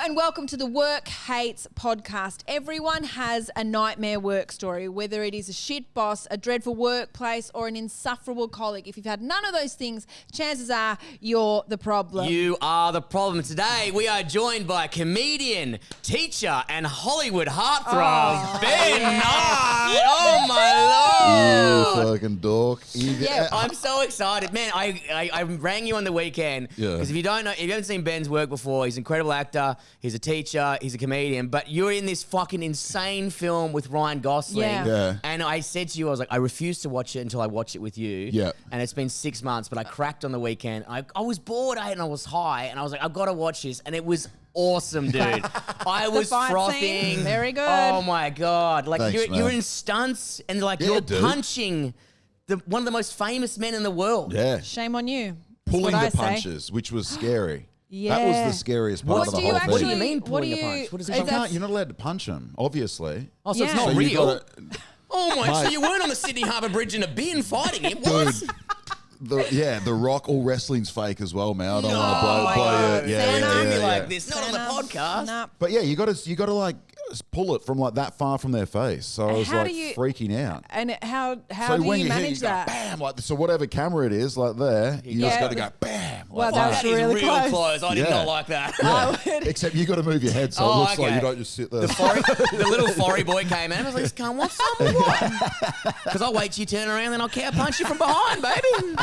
and welcome to the Work Hates podcast. Everyone has a nightmare work story, whether it is a shit boss, a dreadful workplace, or an insufferable colleague. If you've had none of those things, chances are you're the problem. You are the problem. Today, we are joined by comedian, teacher, and Hollywood heartthrob, Ben Knight. Oh, my Lord. You fucking dork. Yeah, I'm so excited. Man, I rang you on the weekend because if you don't know, if you haven't seen Ben's work before, he's an incredible actor, he's a teacher, he's a comedian, but you're in this fucking insane film with Ryan Gosling. Yeah. And I said to you, I was like, I refuse to watch it until I watch it with you. Yeah. And it's been 6 months, but I cracked on the weekend. I was bored, and I was high, and I was like, I've got to watch this. And it was awesome, dude. I was frothing. Scene, very good. Oh my God. Like Thanks, you're in stunts and like you're dude. punching one of the most famous men in the world. Yeah. Shame on you. Pulling That's the what I say. punches, which was scary. Yeah. That was the scariest part of the whole What do thing. you mean What pulling do the you- punch? What does is it that- You're not allowed to punch him, obviously. Oh, so it's Yeah. not So you real? gotta- Oh my, so Mate. you weren't on the Sydney Harbour Bridge in a bin fighting him? What? The Rock, all wrestling's fake as well, man. I don't No, want to blow it. Santa. Don't be Yeah. like this. Not on the Santa. podcast. Nah. But yeah, you gotta like pull it from like that far from their face. So I was How like do you- freaking out. And how So do when you you hit, manage you go that? bam, like so. Whatever camera it is, like there, you just Yeah. got to go bam. Well, like that's That is really real close. I did Yeah. not like that. I would- Except you got to move your head so Oh, it looks like okay. you don't just sit there. The little forry boy came in. I was like, "Can't watch some or what?" Because I'll wait till you turn around, then I'll cow punch you from behind, baby.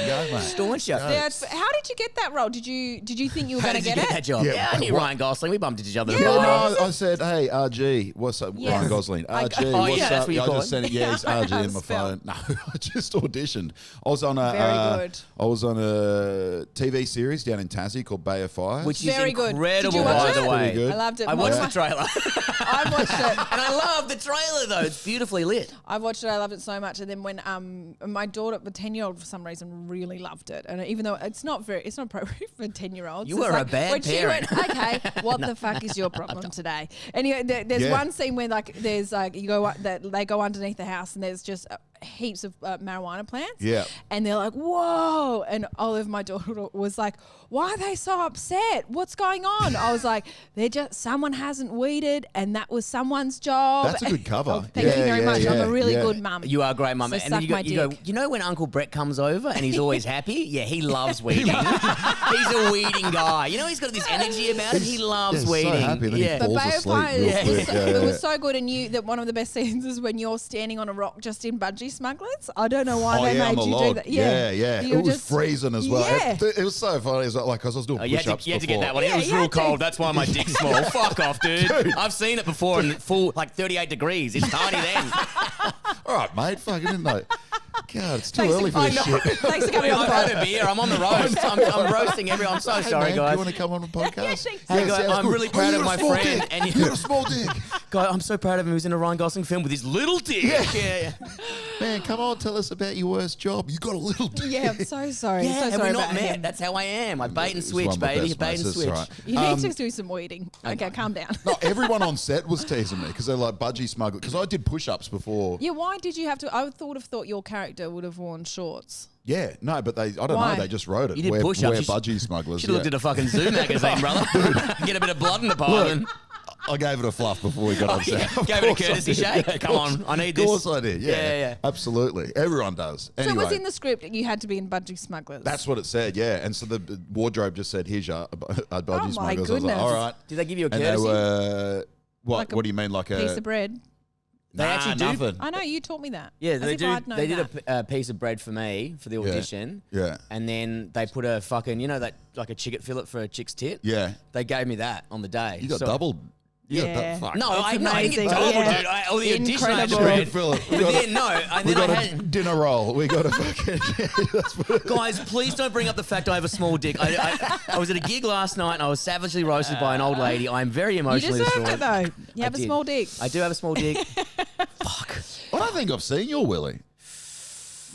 Go, mate. Staunch you. Yeah, how did you get that role? Did you think you were How going to did you get get that it? job? Yeah, Yeah, I knew what- Ryan Gosling. We bumped into each other. Yeah, at the Yeah, bar. no, I said, hey, RG, what's up, Yes. Ryan Gosling? RG, Oh, what's yeah, up? that's what you I call just it. sent it. Yeah, it's Yeah, I RG know in my spell. phone. No, I just auditioned. I was on a Very good. I was on a TV series down in Tassie called Bay of Fires. Which Very is good. incredible, Did you watch by it? the way. Pretty good. I loved it. I One watched of the trailer. I watched it. And I love the trailer, though. It's beautifully lit. I watched it. I loved it so much. And then when my daughter, the 10-year-old, for some reason, really loved it. And even though it's not appropriate for 10-year-olds. You were a bad when she parent. went, okay, what the fuck is your problem today? Anyway, there's Yeah. one scene where there's they go underneath the house and there's just heaps of marijuana plants. Yeah. And they're like, whoa. And Olive, my daughter, was like, why are they so upset? What's going on? I was like, someone hasn't weeded and that was someone's job. That's a good cover. Oh, thank you very Yeah, much. I'm yeah, a really yeah. good mum. You are a great mum. So And suck then my you go, dick. you know when Uncle Brett comes over and he's always happy? Yeah, he loves weeding. He's a weeding guy. You know he's got this energy about it. He loves Yeah, weeding. so happy that he yeah. But falls Bay of asleep Fires, real was quick. so, Yeah, it yeah. was so good. And that one of the best scenes is when you're standing on a rock just in Budgie Smugglers. I don't know why Oh, they yeah, on made the you do log. that. Yeah. You It was just- freezing as well. Yeah. It was so funny. It was like, because I was doing Oh, you push-ups had to get before. that one. Yeah, It was you real had to. cold. That's why my dick's small. Fuck off, dude. I've seen it before in full, like 38 degrees. It's tiny then. All right, mate. Fucking didn't they? God, it's too Thanks early for- for I this know. shit. Thanks for coming on the I've had pod. a beer. I'm on the roast. I'm roasting everyone. I'm so Hey, sorry, man, guys. Do you want to come on the podcast? thanks. Hey, guys, sounds I'm good. really Oh, proud you of got my a small friend. dick. And You got a small dick. God, I'm so proud of him. He was in a Ryan Gosling film with his little dick. Yeah. Man, come on, tell us about your worst job. You got a little dick. Yeah, I'm so sorry. Yeah, so have sorry we not about met? him. That's how I am. I bait and He's switch, one of my baby. best Bait mates, and that's switch. right. You need to do some weeding. Okay, calm down. No, everyone on set was teasing me because they're like budgie smugglers. Because I did push-ups before. Yeah, why did you have to? I would have thought your character would have worn shorts. Yeah, no, but I don't Why? know. They just wrote it. You did We're push-ups. we're You should- budgie smugglers. Should have looked at a fucking Zoo magazine, brother. Get a bit of blood in the pile. Look, I gave it a fluff before we got on set. Of Gave it a course I courtesy did. shake. Yeah, of Come course. on, I need Of this. course I did. Yeah, absolutely. Everyone does. So Anyway, it was in the script that you had to be in Budgie Smugglers. that's what it said. Yeah, and so the wardrobe just said, "Here's your budgie Oh my smugglers." I was goodness. like, "All right." Did they give you a And they courtesy? were what? Like a What do you mean, like a piece of bread. They actually do. nothing. I know you taught me that. Yeah, As they if do. I'd known They did that. a piece of bread for me for the audition. Yeah. And then they put a fucking, you know, that like a chicken fillet for a chick's tit. Yeah, They gave me that on the day. you got So- doubled. You got Yeah. fuck. No, It's I didn't amazing. get double, Yeah. dude. Or the audition I had Incredible. bread. Philip, But then no, and we then I got a had. dinner roll. We got a fucking. That's what Guys, please don't bring up the fact I have a small dick. I was at a gig last night and I was savagely roasted by an old lady. I am very You emotionally deserve distraught. it though. You have a did. small dick. I do have a small dick. Fuck. I don't think I've seen your Willy.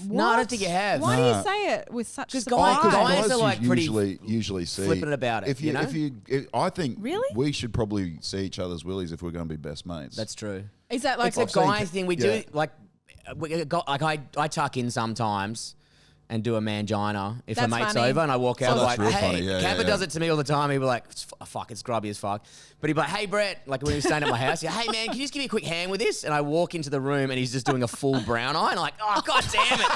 No, I don't What? think you have. Why do Nah. you say it with such Because surprise? guys are like pretty usually see flippant about it, If you, you know? if you, I think Really? we should probably see each other's willies if we're going to be best mates. That's true. Is that like It's a I've seen- guy thing we yeah. do. Like I tuck in sometimes, and do a mangina if a That's mate's funny. over, and I walk out Oh, like, that's real hey, funny. Yeah, Kappa yeah, does yeah. it to me all the time. He'd be like, fuck, it's grubby as fuck. But he'd be like, hey, Brett, like when he was staying at my house, he'd, hey, man, can you just give me a quick hand with this? And I walk into the room and he's just doing a full brown eye. And I'm like, oh, God damn it.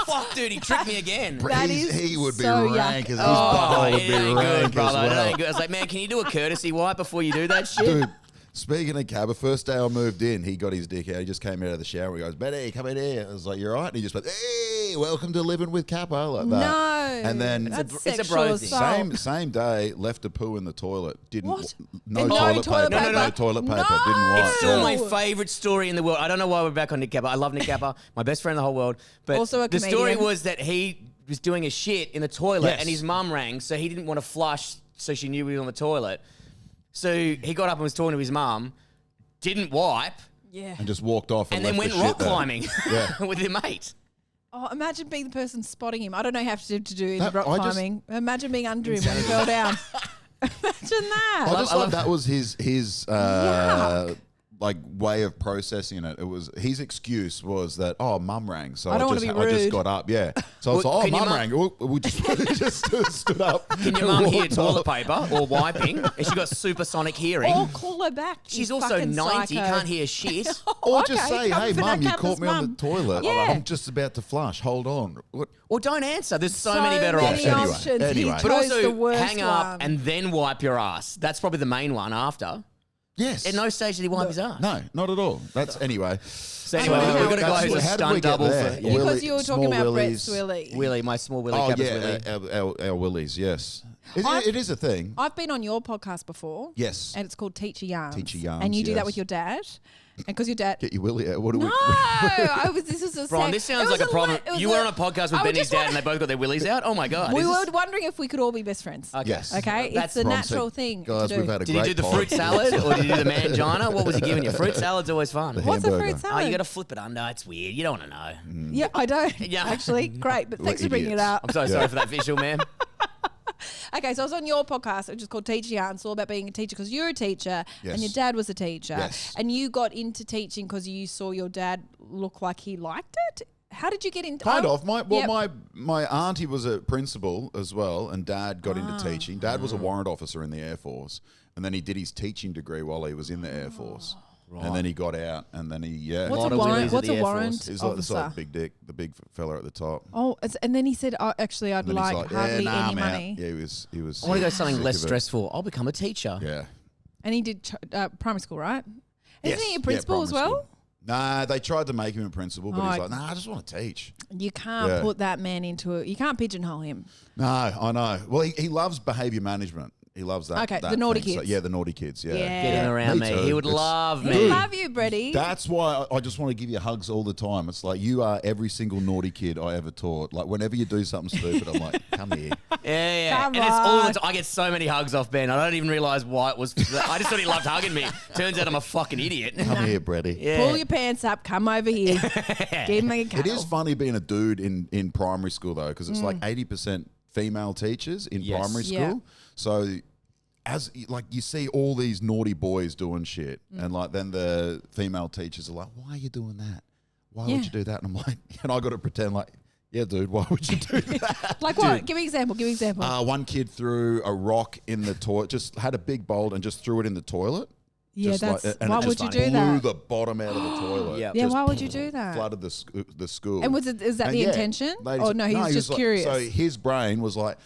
Fuck, dude, he tricked me again. That He would be so rank as his yuck. butthole would it be ain't rank good, brother. as It well. ain't good. I was like, man, can you do a courtesy wipe before you do that shit? Dude, speaking of Cabba, first day I moved in, he got his dick out. He just came out of the shower. He goes, Betty, come in here. I was like, you're right. And he just went, hey, welcome to living with Kappa, like that. No. And then That's It's a sexual bro thing. assault. same day, left a poo in the toilet. Didn't What? no And no toilet toilet paper. paper? No toilet paper. No. Didn't wipe. It's still my No. favourite story in the world. I don't know why we're back on Nick Kappa. I love Nick Kappa, my best friend in the whole world. But Also a the story comedian. was that he was doing a shit in the toilet Yes. and his mum rang, so he didn't want to flush, so she knew he was on the toilet. So he got up and was talking to his mum, didn't wipe, Yeah. And just walked off and and then left went the shit rock there. climbing Yeah. with their mate. Oh, imagine being the person spotting him. I don't know how to do the That- rock I just- climbing. Imagine being under him when he fell down. Imagine that. I just I like love- that was his Yuck. like way of processing it. It was his excuse was that mum rang, so I don't wanna just be I just rude. got up. Yeah, so I was Well, like, can your mum mum- rang. We just stood up. Can your mum hear toilet paper or wiping? And she got supersonic hearing. Or call her back. you She's also fucking 90, psycho. can't hear shit. Or Okay, just say, come hey, for mum, that you Kappa's caught me on mum. the toilet. Yeah. I'm just about to flush. Hold on. What? Or don't answer. There's so, So many better many options. options. Anyway. He But But chose also the worst hang up one. and then wipe your ass. That's probably the main one after. Yes. At no stage did he wipe his ass. No, not at all. That's anyway. So anyway, So we've got a guy that's- who's a how did we stunt get double there? for Yeah. Because you were talking Small about willies. Brett's Willy. Willie, my small Willie. Oh Kappa's yeah, Willie. our willies. Yes, I've- it is a thing. I've been on your podcast before. Yes. And it's called Teacher Yarns. Teacher Yarns, And you do that yes. with your dad. And because your dad... Get your willy out. What do No, we? this was a Bron, sec- this it sounds was like a problem. it was You were on a podcast with I Benny's just dad want- and they both got their willies out? Oh my God. We Is were this- wondering if we could all be best friends. Okay. Yes. Okay? That's It's a Bron natural said, thing Guys, to do. we've had a Did you great do the fruit pod. salad or did you do the mangina? What was he giving you? Fruit salad's always fun. What's a fruit hamburger. salad? Oh, you got to flip it under. It's weird. You don't want to know. Yeah, I don't. Yeah. Actually, great. But thanks for bringing it idiots. up. I'm so sorry for that visual, man. Okay, so I was on your podcast, which is called Teacher Yarns. It's all about being a teacher because you're a teacher Yes. and your dad was a teacher. Yes. And you got into teaching because you saw your dad look like he liked it. How did you get into Kind of. Yep. My auntie was a principal as well, and Dad got into teaching. Dad Mm. was a warrant officer in the Air Force, and then he did his teaching degree while he was in the Air Force, and then he got out, and then he What's lot a of warrant? willies at What's the a Air warrant Force. he's like the officer? sort of big dick, the big fella at the top. Oh, and then he said, oh, actually, I'd And then he's like hardly nah, any I'm out." money. Yeah, he was. I want to go something sick less of it. stressful. I'll become a teacher. Yeah. And he did primary school, right? Isn't he a Yeah, principal as primary well? school. Nah, they tried to make him a principal, but Oh, he's like, nah, I just want to teach. You can't Yeah. put that man into it. You can't pigeonhole him. No, I know. Well, he loves behaviour management. He loves that. Okay, that the naughty thing. So, kids. yeah, the naughty kids. Yeah. Yeah. Get him around me. Me too. He would It's- love He me. love you, Brady. That's why I just want to give you hugs all the time. It's like you are every single naughty kid I ever taught. Like whenever you do something stupid, I'm like, come here. Yeah. Come And it's all on. the I get so many hugs off Ben. I don't even realise why it was. I just thought he loved hugging me. Turns out I'm a fucking idiot. Come here, Brady. Yeah. Pull your pants up. Come over here. Give me a It cuddle. is funny being a dude in primary school though, because it's like 80% female teachers in Yes. primary school. Yeah. So as like you see all these naughty boys doing shit, and like then the female teachers are like, "Why are you doing that? Why Yeah. would you do that?" And I'm like, and I got to pretend like, "Yeah, dude, why would you do that?" Like what? Give me an example. Give me an example. One kid threw a rock in the toilet, just had a big bowl and just threw it in the toilet. yeah, Just that's. and Why it would just you do blew that? the bottom out of the toilet. Yeah. Yeah, Just why would you do that? Flooded the school. And is that And the yeah, intention? ladies- Oh no, he was just like- curious. So his brain was like,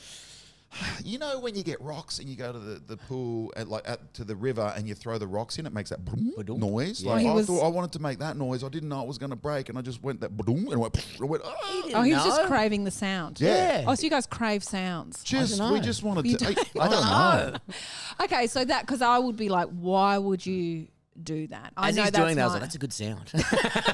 you know, when you get rocks and you go to the pool and to the river and you throw the rocks in, it makes that boom Ba-dum. noise. Yeah. Like He I was- thought I wanted to make that noise. I didn't know it was going to break, and I just went that boom and I went. Oh. Oh, he was just No. craving the sound. Yeah. Oh, so you guys crave sounds. Just dunno. we just wanted You to. don't- I don't know. Okay, so that because I would be like, why would you do that? I As know he's that's doing that, I was my- like, that's a good sound.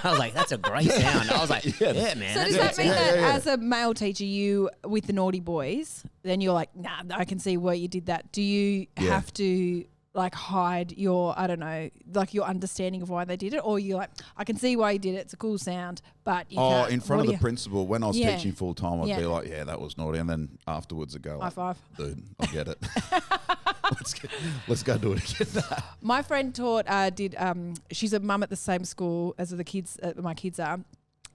I was like, that's a great sound. I was like, yeah, man. So that's does a that good mean sound. that Yeah. as a male teacher, you with the naughty boys, then you're like, nah, I can see why you did that. Do you Yeah. have to like hide your, I don't know, like your understanding of why they did it, or you're like, I can see why you did it. It's a cool sound, but you Oh, can't. in front What of do the you- principal, when I was Yeah. teaching full time, I'd Yeah. be like, "Yeah, that was naughty," and then afterwards, I'd go, High five. dude, I get it. let's go do it again." My friend taught, she's a mum at the same school as the kids, my kids are.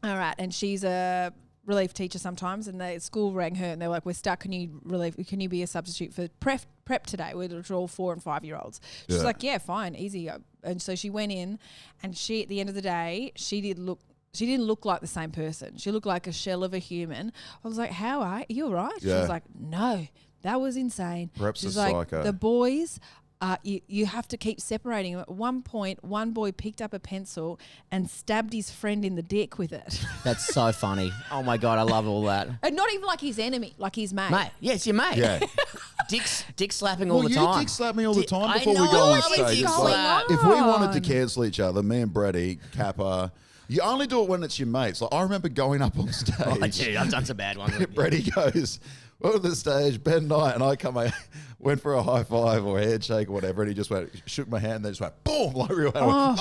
All right. And she's a relief teacher sometimes, and the school rang her and they're like, "We're stuck. Can you be a substitute for prep today?" Which are all 4 and 5 year olds. She's like, "Yeah, fine, easy." And so she went in, and at the end of the day, she didn't look like the same person. She looked like a shell of a human. I was like, "How are you? All right?" She was like, "No, that was insane." Perhaps She's a like, psycho. "The boys." You have to keep separating them. At one point, one boy picked up a pencil and stabbed his friend in the dick with it. That's so funny. Oh my God, I love all that. And not even like his enemy, like his mate. Mate, yeah, it's your mate. Yeah. Dick slapping all the you time. dick slap me all the time I before we know, go on what is stage. It's going like, on? if we wanted to cancel each other, me and Brady, Kappa, you only do it when it's your mates. Like I remember going up on stage. Oh, dude, I've done some bad ones. Brady goes, we're on the stage, Ben Knight, and I went for a high five or a handshake or whatever, and he just shook my hand, and then just went, boom, like real hard.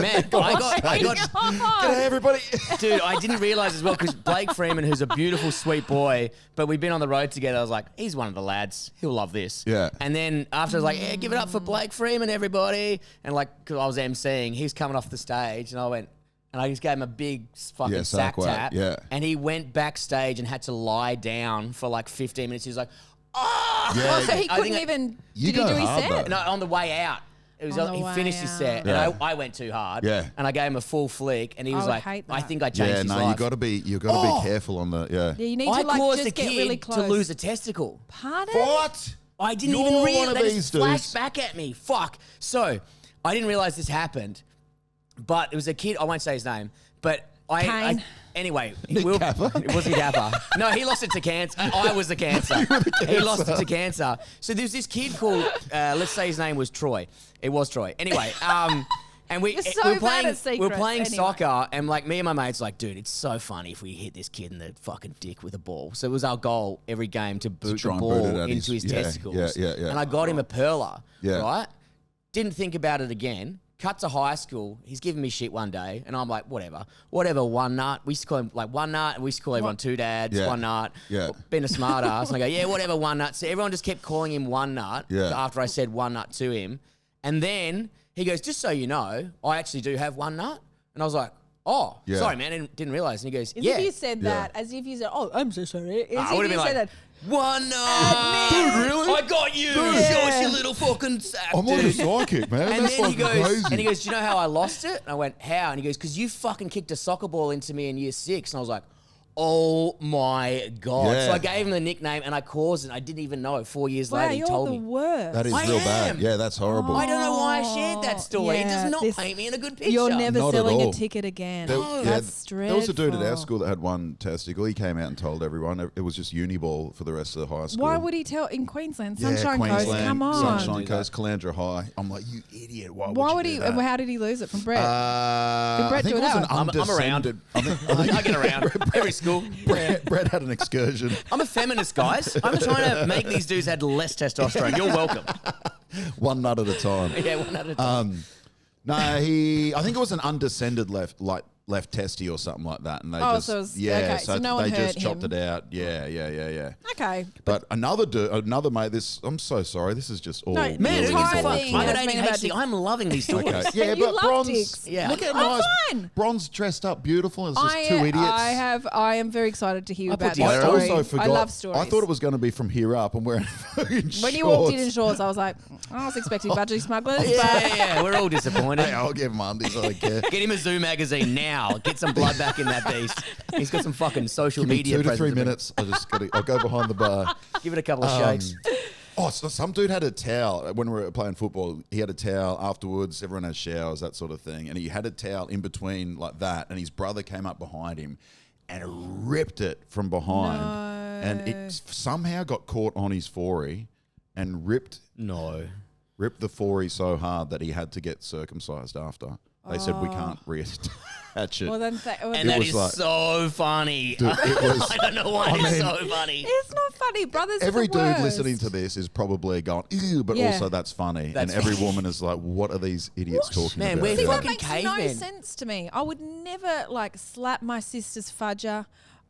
Man, I got, G'day, everybody. dude, I didn't realize as well, because Blake Freeman, who's a beautiful, sweet boy, but we've been on the road together. I was like, he's one of the lads. He'll love this. Yeah. And then after I was like, yeah, give it up for Blake Freeman, everybody. And like, because I was emceeing, he's coming off the stage, and I went, and I just gave him a big fucking sack sack whack, tap. yeah. And he went backstage and had to lie down for like 15 minutes. He was like, oh! Yeah, So he I couldn't think even. You Did he go do his hard, set? though. No, on the way out. It was On the he way finished his set, out. and I went too hard. Yeah. And I gave him a full flick, and he was would like, hate I that. think I changed Yeah, his no, life. you got to be careful on the Yeah, you need I to like caused just a get kid really to close. lose a testicle. Pardon? What? I didn't You're even one realize. of They these just dudes. flashed back at me. Fuck. So I didn't realize this happened, but it was a kid. I won't say his name, but Kane. anyway, Kappa? it wasn't Kappa. No, he lost it to cancer. I was the cancer. He lost it to cancer. So there's this kid called, let's say his name was Troy. It was Troy. Anyway, and we You're so we were bad playing, at secrets. we were playing Anyway. soccer, and like me and my mates, like, dude, it's so funny if we hit this kid in the fucking dick with a ball. So it was our goal every game to boot the try and ball boot it at into his his- yeah, testicles. yeah. And I got him a perler. Yeah. Right. Didn't think about it again. Cut to high school. He's giving me shit one day, and I'm like, whatever, one nut. We used to call him like one nut, and we used to call everyone two dads, Yeah. one nut. Yeah. Being a smart ass. And I go, yeah, whatever, one nut. So everyone just kept calling him one nut Yeah. after I said one nut to him. And then he goes, just so you know, I actually do have one nut. And I was like, oh, Yeah. sorry, man, I didn't realize. And he goes, As yeah. if you said that, as if you said, "Oh, I'm so sorry." As I if would've you been said like, that. one nut. Dude, really? I got you. Yeah. Show us your little fucking sack, I'm on a dude. psychic, man. And That's then he fucking goes, crazy. do you know how I lost it? And I went, how? And he goes, because you fucking kicked a soccer ball into me in year 6. And I was like, oh my God. Yeah. So I gave him the nickname, and I caused it. I didn't even know. 4 years Wow, later, he you're told the me. worst. That is I real am. bad. Yeah, that's horrible. I don't know why I shared that story. It Yeah, does not this- paint me in a good picture. You're never Not at selling a all. ticket again. There, That's there was a dude at our dreadful. school that had one testicle. He came out and told everyone it was just uni ball for the rest of the high school. Why would he tell in Queensland, Yeah, Sunshine Coast? Queensland, Come on. Sunshine Do that. Coast, Calandra High. I'm like, you idiot. Why Why would would you he? do that? How did he lose it from Brett? I Brett think do it was that an one? I'm around. undescended. I I get around every school. Brett had an excursion. I'm a feminist, guys. I'm trying to make these dudes have less testosterone. You're welcome. One nut at a time. Yeah, one at a time. No, I think it was an undescended left testy or something like that, and they Oh, just so it was- yeah, okay, so so no one they just hurt chopped him. it out. Yeah. Okay. But another mate. I'm so sorry. This is just all No, Man, really who gives a entire fuck? thing I got has been about ADHD. I'm loving these stories. Okay. Yeah, You but love Bron's. dicks. Yeah. Look how I'm nice. fine. Bron's dressed up beautiful. It's just two idiots. I am very excited to hear I about put this I together- story. also forgot. I love stories. I thought it was going to be from here up, and wearing fucking when you walked in shorts, I was like, I was expecting budgie smugglers. Yeah, we're all disappointed. Hey, I'll give him undies. I don't care. Get him a Zoo magazine now. Get some blood back in that beast. He's got some fucking social Give me media 2 to 3 presence. minutes. I'll go behind the bar. Give it a couple of shakes. Oh, so some dude had a towel when we were playing football. He had a towel afterwards. Everyone has showers, that sort of thing. And he had a towel in between like that. And his brother came up behind him and ripped it from behind. And it somehow got caught on his forey and ripped No. the forey so hard that he had to get circumcised after. They said we can't reattach it. Well, then And It that was is like- so funny. Dude, it was- I don't know why it's so funny. it's not funny. Brothers Every are the dude worst. listening to this is probably going, ew, but Yeah. also that's funny. That's and every funny. woman is like, what are these idiots talking Man, about? we're See, that fucking makes no cavemen. sense to me. I would never like slap my sister's fudger.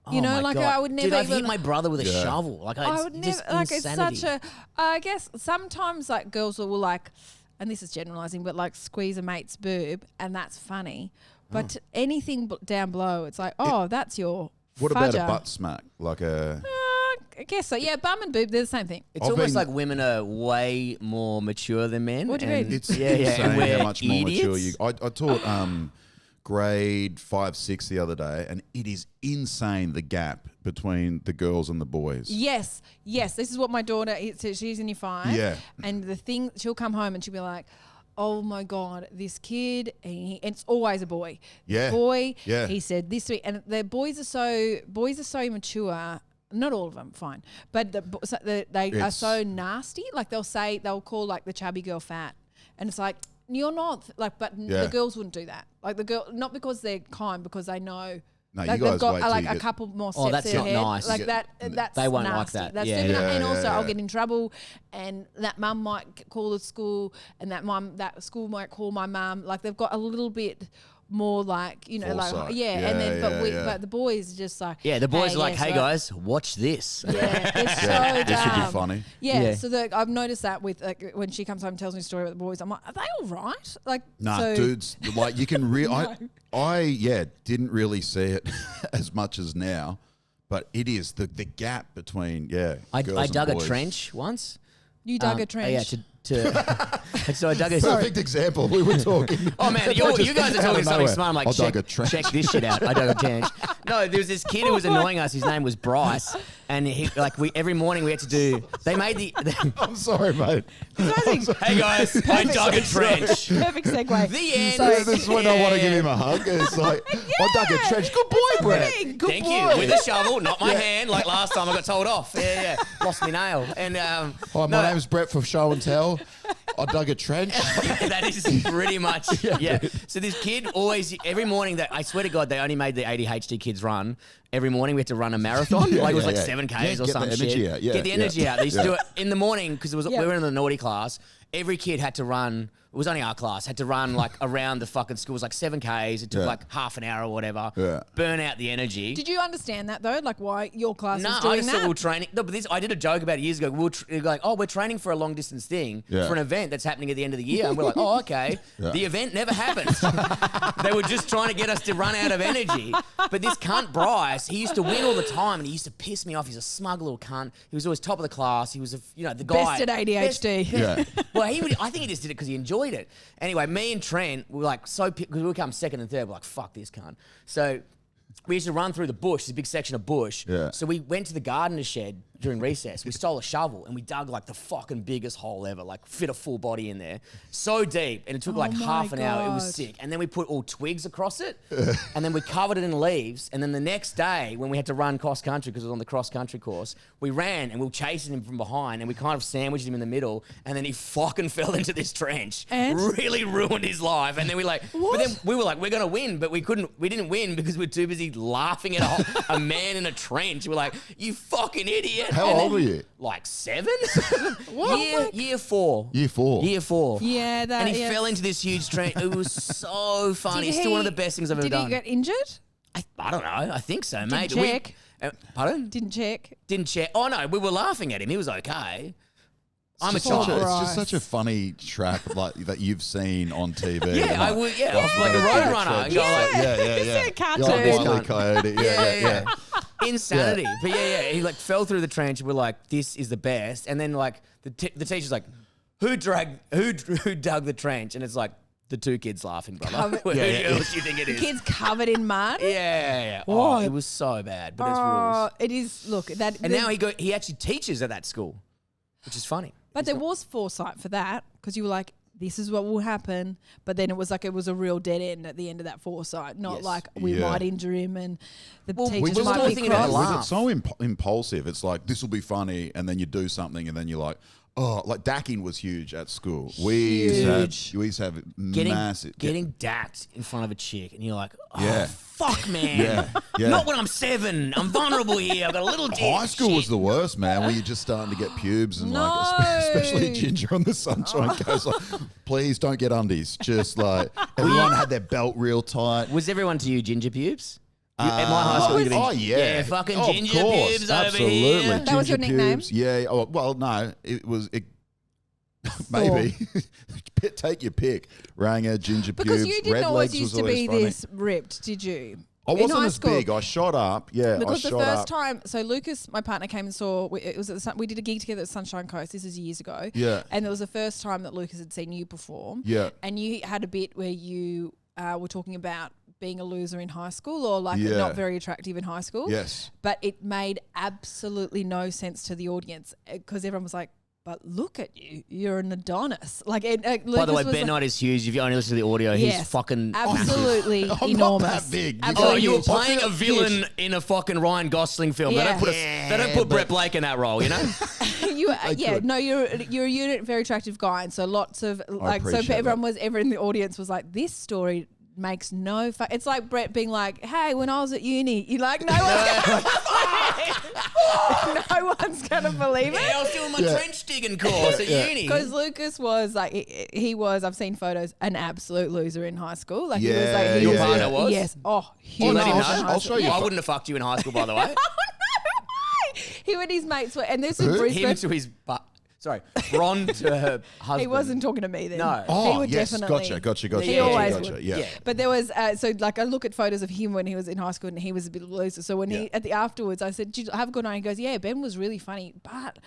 Oh You know, my like God. I would never Dude, I've even. hit my brother with a Yeah. shovel. Like I it's would just never like. insanity. It's such a. I guess sometimes like girls will like, and this is generalizing, but like squeeze a mate's boob, and that's funny. But anything down below, it's like, oh, that's your What about a fudger. butt smack? Like a... I guess so. Yeah, bum and boob, they're the same thing. It's almost like women are way more mature than men. What do you mean? It's and insane we're how much more mature idiots. you... I taught grade 5, 6 the other day, and it is insane the gap between the girls and the boys. Yes. This is what my daughter is. She's in year 5. Yeah. And the thing, she'll come home and she'll be like, oh my God, this kid, and it's always a boy. Yeah. Boy, Yeah. he said this week, and the boys are so immature. Not all of them, fine, but they are so nasty. Like they'll call like the chubby girl fat, and it's like you're not like, but the girls wouldn't do that. Like the girl, not because they're kind, because they know. No, Like you guys they've got wait till like you a get... couple more steps Oh, that's not ahead. nice. Like that's They won't like nasty. that. That's Yeah. super Yeah, and also yeah, I'll yeah. get in trouble, and that mum might call the school, and that school might call my mum. Like they've got a little bit more like, you know, Foresight. like Yeah, and then yeah. but the boys are just like, Yeah, the boys are like, yes, hey right. guys, watch this. Yeah, they're so Yeah, dumb. this would be funny. Yeah, Yeah. so I've noticed that with when she comes home and tells me a story about the boys, I'm like, are they all right? Like, Nah, so, dudes, like you can I didn't really see it as much as now, but it is the gap between I girls and dug a boys. trench once. You dug a trench. Yeah, so I dug a Perfect example. We were talking. Oh man, you guys are out talking of something nowhere. smart. I'm like, I dug a trench. check this shit out. I dug a trench. No, there was this kid who was annoying us. His name was Bryce, and every morning we had to do. They made the. I'm sorry, mate. Hey guys, I dug a trench. Perfect segue. The end. Yeah, this is when I want to give him a hug. It's like, I dug a trench. Good boy, Brett. Good Thank boy. you. With a shovel, not my hand. Like last time, I got told off. Yeah. Lost my nail. And Hi, my name's Brett for Show and Tell. I dug a trench. that is pretty much, yeah. So this kid always, every morning that, I swear to God, they only made the ADHD kids run. Every morning we had to run a marathon. It was 7Ks Yeah, or get some the shit. energy out. Yeah, Get the energy out. They used to do it in the morning because we Yeah. were in the naughty class. Every kid had to run. It was only our class. Had to run like around the fucking school. It was like 7Ks. It took like half an hour or whatever. Yeah. Burn out the energy. Did you understand that though? Like why your class No, was I doing just thought that? we were training. No, but I did a joke about it years ago. We were like, we're training for a long distance thing for an event that's happening at the end of the year. And we're like, oh, okay. Yeah. The event never happened. They were just trying to get us to run out of energy. But this cunt Bryce, he used to win all the time, and he used to piss me off. He's a smug little cunt. He was always top of the class. He was, the guy. Best at ADHD. Yeah. Well, I think he just did it because he enjoyed it. Anyway, me and Trent were like because we come second and third. We're like, fuck this cunt. So we used to run through the bush, this big section of bush. Yeah. So we went to the gardener's shed during recess. We stole a shovel and we dug like the fucking biggest hole ever, like fit a full body in there. So deep. And it took like my half an hour. It was God. sick. And then we put all twigs across it and then we covered it in leaves. And then the next day when we had to run cross country because it was on the cross country course, we ran and we were chasing him from behind and we kind of sandwiched him in the middle. And then he fucking fell into this trench. And? Really ruined his life. And then but then we were like, we're going to win, but we didn't win because we were too busy laughing at a man in a trench. We're like, you fucking idiot. How And old then- were you? Like 7? What? Year 4. Year 4. Year 4. Yeah, that. And he yeah. fell into this huge trench. It was so funny. Did It's still one of he- the best things I've ever Did done. he get injured? I don't know. I think so, mate. check? Pardon? Didn't check. Didn't check. Oh, no. We were laughing at him. He was okay. I'm a It's just child. such a funny trap like that you've seen on TV. Yeah, I would. Yeah, I was like a Yeah. roadrunner. And go like, It's a cartoon. You're like Wile E. Cunt. Coyote. Yeah. insanity. But he like fell through the trench. We're like, this is the best. And then like the teacher's like, who dug the trench? And it's like the two kids laughing, brother. Who else do you think it is? Kids covered in mud. Yeah. What? Oh, it was so bad, but it's rules. It is. Look, that. And now he actually teaches at that school, which is funny. But there was foresight for that because you were like, this is what will happen. But then it was a real dead end at the end of that foresight, not Yes. like we Yeah. might injure him and the Well, we teachers were might still be thinking about cross. the Was laugh. it so impulsive? It's like, this will be funny, and then you do something, and then you're like, oh, like dacking was huge at school. We used to have massive. Getting dacked in front of a chick, and you're like, oh, Yeah. fuck, man. Yeah. Not when I'm 7. I'm vulnerable here. I've got a little dick. High school was Shit. the worst, man, where you're just starting to get pubes and No. like, especially Ginger on the Sunshine Coast. Like, please don't get undies. Just like everyone had their belt real tight. Was everyone to you ginger pubes? At my high school, you could be, Oh yeah, fucking Of ginger course, pubes absolutely. over here. That was your Ginger nickname? pubes. Yeah. Oh well, no, it was. Maybe take your pick. Ranger, ginger Because pubes, you didn't red always legs used was to be always funny. this ripped, did you? I in wasn't high as school. big. I shot up. Yeah, Because I the shot first up. time, so Lucas, my partner, came and saw. It was at we did a gig together at Sunshine Coast. This is years ago. Yeah. And it was the first time that Lucas had seen you perform. Yeah. And you had a bit where you were talking about being a loser in high school or like Yeah. not very attractive in high school. Yes. But it made absolutely no sense to the audience because everyone was like, but look at you, you're an Adonis. Like, By the way, Ben Knight is huge. If you only listen to the audio, he's fucking absolutely I'm enormous. not that big. You Absolutely Oh, you were huge. playing a villain in a fucking Ryan Gosling film. Yeah. They don't put Brett Blake in that role, you know? You're a unit, very attractive guy, and so lots of like, so appreciate everyone in the audience was like, this story makes no. It's like Brett being like, hey, when I was at uni, you're like, no one's gonna believe it. Yeah, I was doing my trench digging course at uni. Because Lucas was like, he was. I've seen photos, an absolute loser in high school. Like he was Yeah, like, Your yeah. partner was? yes, You huge. let him know? I'll show you. I wouldn't have fucked you in high school, by the way. Him and his mates were, and this is Who? Brisbane. Him to his Bron to her husband. He wasn't talking to me then. No. Oh, he would yes. definitely. Gotcha. He Yeah, always gotcha. would. Yeah. But there was so like I look at photos of him when he was in high school and he was a bit of a loser. So when he at the afterwards, I said, "Did you have a good night?" He goes, "Yeah, Ben was really funny, but."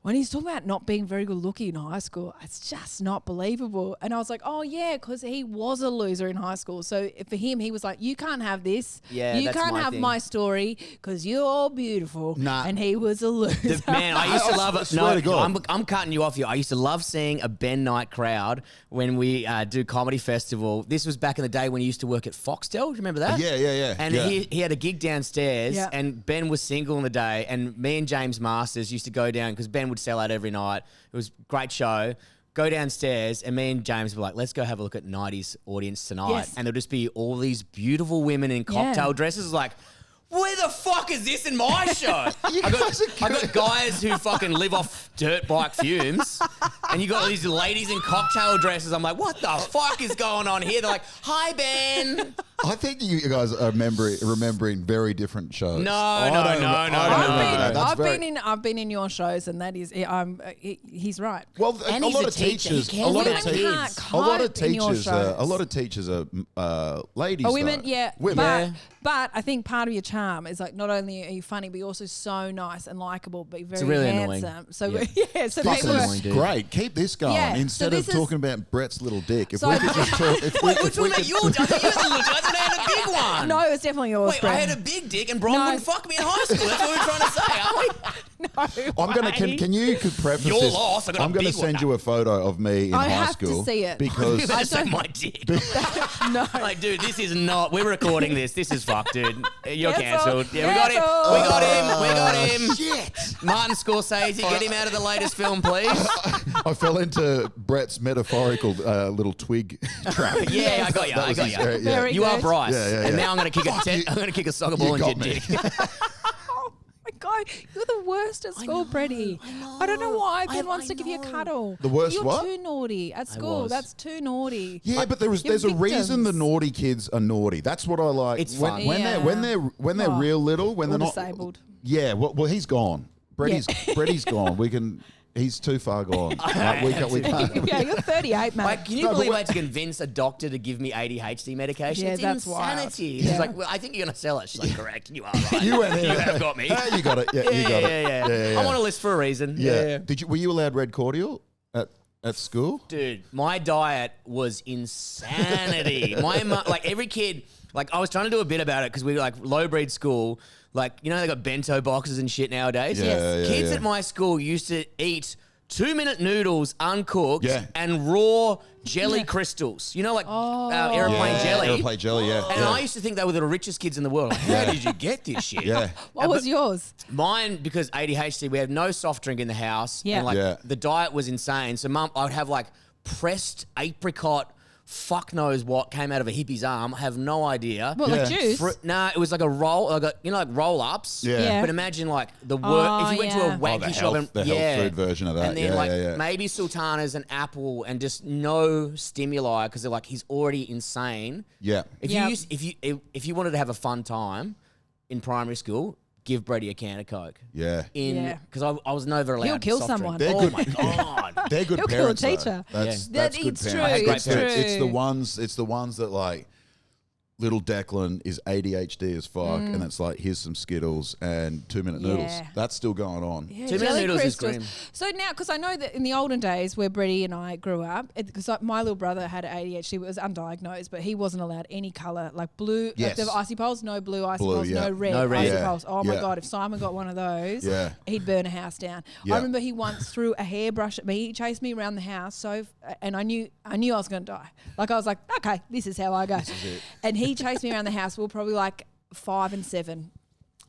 When he's talking about not being very good looking in high school, it's just not believable. And I was like, oh, yeah, because he was a loser in high school. So for him, he was like, you can't have this. Yeah, you that's can't my have thing. my story because you're all beautiful. Nah. And he was a loser. Man, I used to love it. swear to God. I'm cutting you off here. I used to love seeing a Ben Knight crowd when we do comedy festival. This was back in the day when he used to work at Foxtel. Do you remember that? Yeah. And he had a gig downstairs, Yeah. and Ben was single in the day, and me and James Masters used to go down because Ben would sell out every night. It was a great show. Go downstairs, and me and James were like, let's go have a look at 90s audience tonight. Yes. And there'll just be all these beautiful women in cocktail dresses like, where the fuck is this in my show? I got guys who fucking live off dirt bike fumes, and you got these ladies in cocktail dresses. I'm like, what the fuck is going on here? They're like, hi, Ben. I think you guys are remembering very different shows. No. I've been in your shows, and that is, he's right. Well, And a he's lot a of teacher. teachers, He a lot of cares about teachers, kids. a lot of Cope in your teachers, shows. a lot of teachers are ladies. Oh, women, though. yeah. Women. But I think part of your charm is like not only are you funny, but you're also so nice and likable, but very really annoying. handsome. So Yeah. so This people Fucking are, annoying, dude. great. Keep this going Yeah, so instead of this is- talking about Brett's little dick. If So we I- could just talk, if we We're talking could, about your dick. I thought you had a little dick. I thought I had a big one. No, it's definitely yours. Wait, I Brett. had a big dick and Bron No. wouldn't fuck me in high school. That's what we're trying to say, aren't we? No I'm gonna. way. Can you could preface Your this? loss, I got a I'm gonna big send one. you a photo of me in I high have school to see it. because You better say don't- my dick. No. Like, dude, this is not. We're recording this. This is fucked, dude. You're Cancelled. cancelled. Yeah, we got him. We got him. We got him. shit. Martin Scorsese, get him out of the latest film, please. I fell into Brett's metaphorical little twig trap. Yeah, I got you. That I was got his- you. yeah. Very You are good. Bryce, Yeah. and now I'm gonna kick I'm gonna kick a soccer ball into your got me. dick. Oh my God, you're the worst at school, Brady. I don't know why Ben wants to give you a cuddle. The worst You're what? too naughty at school. was. That's too naughty. Yeah, but You're there's a reason the victims. naughty kids are naughty. That's what I like. It's when, fun. when they're Oh, real little, when or they're not disabled. Yeah, well, he's gone. Brady's gone. He's too far gone. We can't. Yeah, you're 38, mate. Like, can you No, but believe what- I had to convince a doctor to give me ADHD medication? Yeah, it's that's wild. insanity. Yeah. She's like, well, I think you're going to sell it. She's like, correct. You are right. You went in. You have got me. You got it. Yeah, you got it. Yeah. I'm on a list for a reason. Yeah. Were you allowed red cordial at school? Dude, my diet was insanity. My like every kid, like I was trying to do a bit about it because we were like low breed school. Like, you know, they got bento boxes and shit nowadays. Yeah, yeah, Kids yeah. at my school used to eat 2-minute noodles uncooked Yeah. and raw jelly crystals. You know, like airplane jelly. Airplane jelly, yeah. And yeah. I used to think they were the richest kids in the world. Like, how did you get this shit? Yeah. What was yours? Mine, because ADHD, we had no soft drink in the house. Yeah. And like Yeah. the diet was insane. So mum, I would have like pressed apricot, fuck knows what came out of a hippie's arm. I have no idea. What, like Yeah. juice? Nah, it was like a roll, like like roll ups. Yeah. Yeah. But imagine like the work. Oh, if you went to yeah. a wanky the shop, health- the health food version of that. and then Yeah, like yeah, yeah. maybe sultanas and apple, and just no stimuli because they're like he's already insane. Yeah. If Yep. if you wanted to have a fun time in primary school, give Brady a can of Coke. Yeah. Yeah. Because I was never allowed. He'll kill soft drink. someone. They're Oh good. my god. They're good He'll kill a parents. though. teacher. That's That good it's parents. true, it's It's true. the ones that like little Declan is ADHD as fuck, and it's like, here's some Skittles and 2-minute noodles. That's still going on. Yeah, 2-minute jelly noodles is crystals. grim. So now, because I know that in the olden days where Brady and I grew up, because my little brother had ADHD, it was undiagnosed, but he wasn't allowed any colour, like blue, like the icy poles, no blue icy poles, no red icy poles. Oh my God, if Simon got one of those, he'd burn a house down. I remember he once threw a hairbrush at me. He chased me around the house, and I knew I was going to die. Like I was like, okay, this is how I go. And he chased me around the house. We were probably like 5 and 7.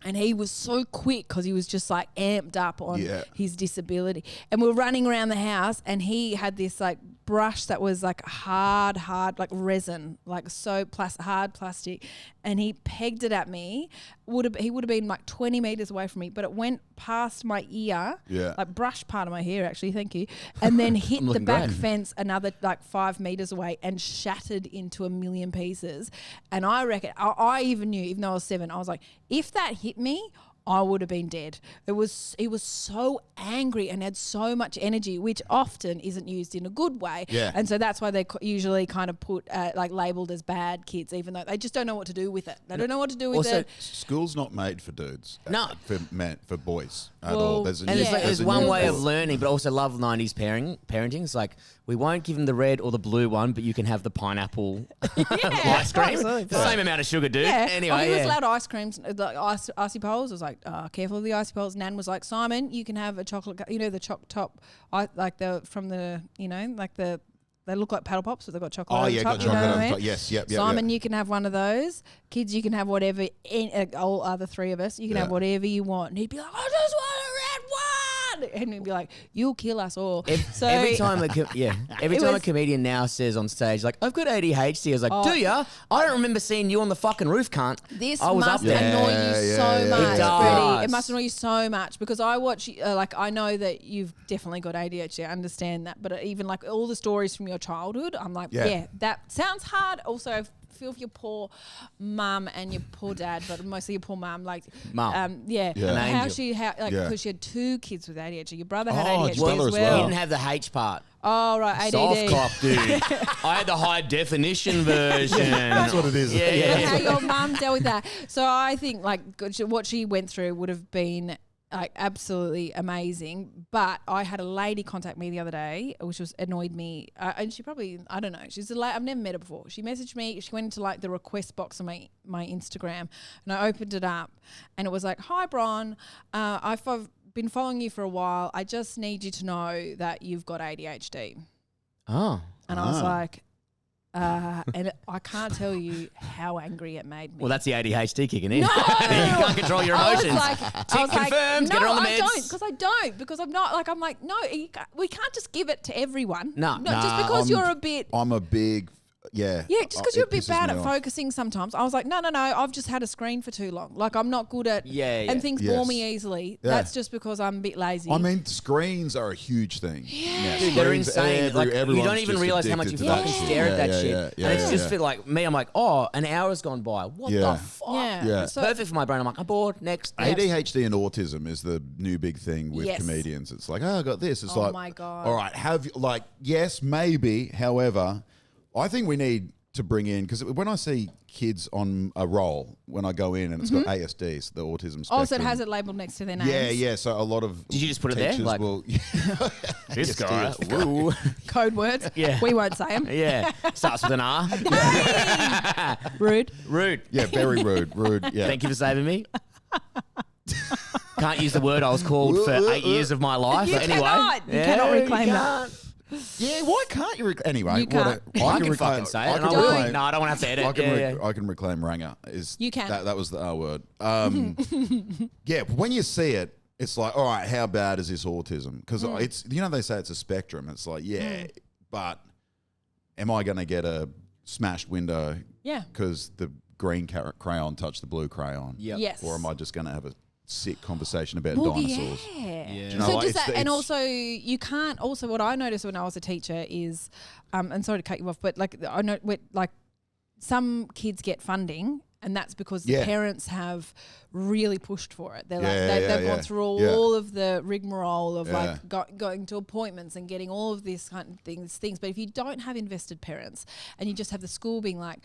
And he was so quick because he was just like amped up on his disability. And we were running around the house, and he had this like brush that was like hard, like resin, like so hard plastic. And he pegged it at me. He would have been like 20 meters away from me, but it went past my ear, like brushed part of my hair actually, thank you. And then hit the back fence another like 5 meters away and shattered into a million pieces. And I reckon, I even knew, even though I was 7, I was like, if that hit me, I would have been dead. He was so angry and had so much energy, which often isn't used in a good way. Yeah. And so that's why they usually kind of put like labelled as bad kids, even though they just don't know what to do with it. They don't know what to do with it. School's not made for dudes. No. For boys at all. There's one way of learning, but also love 90s parenting. It's like, we won't give them the red or the blue one, but you can have the pineapple ice cream. Absolutely. The same amount of sugar, dude. Yeah. Anyway, he was allowed ice creams, like icy poles. I was like, careful of the icy poles. Nan was like, Simon, you can have a chocolate, the choc top, like the from the, like the. They look like paddle pops, but they've got chocolate on the top. Got chocolate on the top. Yes, yep. Simon, you can have one of those. Kids, you can have whatever. All other 3 of us, you can have whatever you want. And he'd be like, I just want a red one. And he'd be like, you'll kill us all. Every time a comedian now says on stage, like, I've got ADHD, I was like, do ya? I don't remember seeing you on the fucking roof, cunt. This I was must up there. annoy you so much, It does. Freddie. It must annoy you so much because I watch, I know that you've definitely got ADHD. I understand that. But even like all the stories from your childhood, I'm like, that sounds hard. Also, I feel for your poor mum and your poor dad, but mostly your poor mum. Like, mum. Because she had 2 kids with ADHD. Your brother had ADHD as well. He didn't have the H part. Oh, right, ADD. Soft cop, dude. I had the high definition version. That's what it is. Yeah. How your mum dealt with that. So I think like what she went through would have been like absolutely amazing. But I had a lady contact me the other day, which annoyed me. And she probably, I don't know, she's a lady, I've never met her before. She messaged me, she went into like the request box on my Instagram, and I opened it up and it was like, hi Bron, I've been following you for a while. I just need you to know that you've got ADHD. Oh. And I was like, and I can't tell you how angry it made me. Well, that's the ADHD kicking in. No! You can't control your emotions. I was like, confirmed, get her on the meds. Because I'm not, like, I'm like, no, we can't just give it to everyone. No. Just because you're a bit. I'm a big... Yeah. Yeah, just because you're a bit bad at focusing sometimes. I was like, no, I've just had a screen for too long. Like, I'm not good at... And things bore me easily. Yeah. That's just because I'm a bit lazy. I mean, screens are a huge thing. Yeah. Dude, they're insane. Like, you don't even realise how much you fucking stare at that shit. And it's just feel like me, I'm like, an hour's gone by. What the fuck? Yeah. It's perfect for my brain. I'm like, I'm bored. Next. ADHD and autism is the new big thing with comedians. It's like, I got this. It's like, my God. All right, yes, maybe. However, I think we need to bring in, because when I see kids on a roll, when I go in and it's got ASD, so the autism spectrum. Oh, so it has it labelled next to their names? Yeah. So a lot of Did you just put it there? Like, this guy. Woo. Code words. Yeah. We won't say them. Yeah. Starts with an R. Rude. Yeah, very rude. Yeah. Thank you for saving me. Can't use the word I was called for 8 years of my life. You cannot reclaim that. Yeah, why can't you? Anyway, you can't. I can fucking say it. No, I don't want to have to edit. I can reclaim Ranger. You can. That was the R word. Yeah, when you see it, it's like, all right, how bad is this autism? Because it's, they say it's a spectrum. It's like, but am I going to get a smashed window? Yeah. Because the green crayon touched the blue crayon. Yep. Yes. Or am I just going to have a sick conversation about dinosaurs? Yeah. You know, so just that, and also you can't. Also, what I noticed when I was a teacher is, and sorry to cut you off, but like I know, like some kids get funding, and that's because the parents have really pushed for it. They're they've gone through all of the rigmarole of like going to appointments and getting all of these kind of things. But if you don't have invested parents, and you just have the school being like,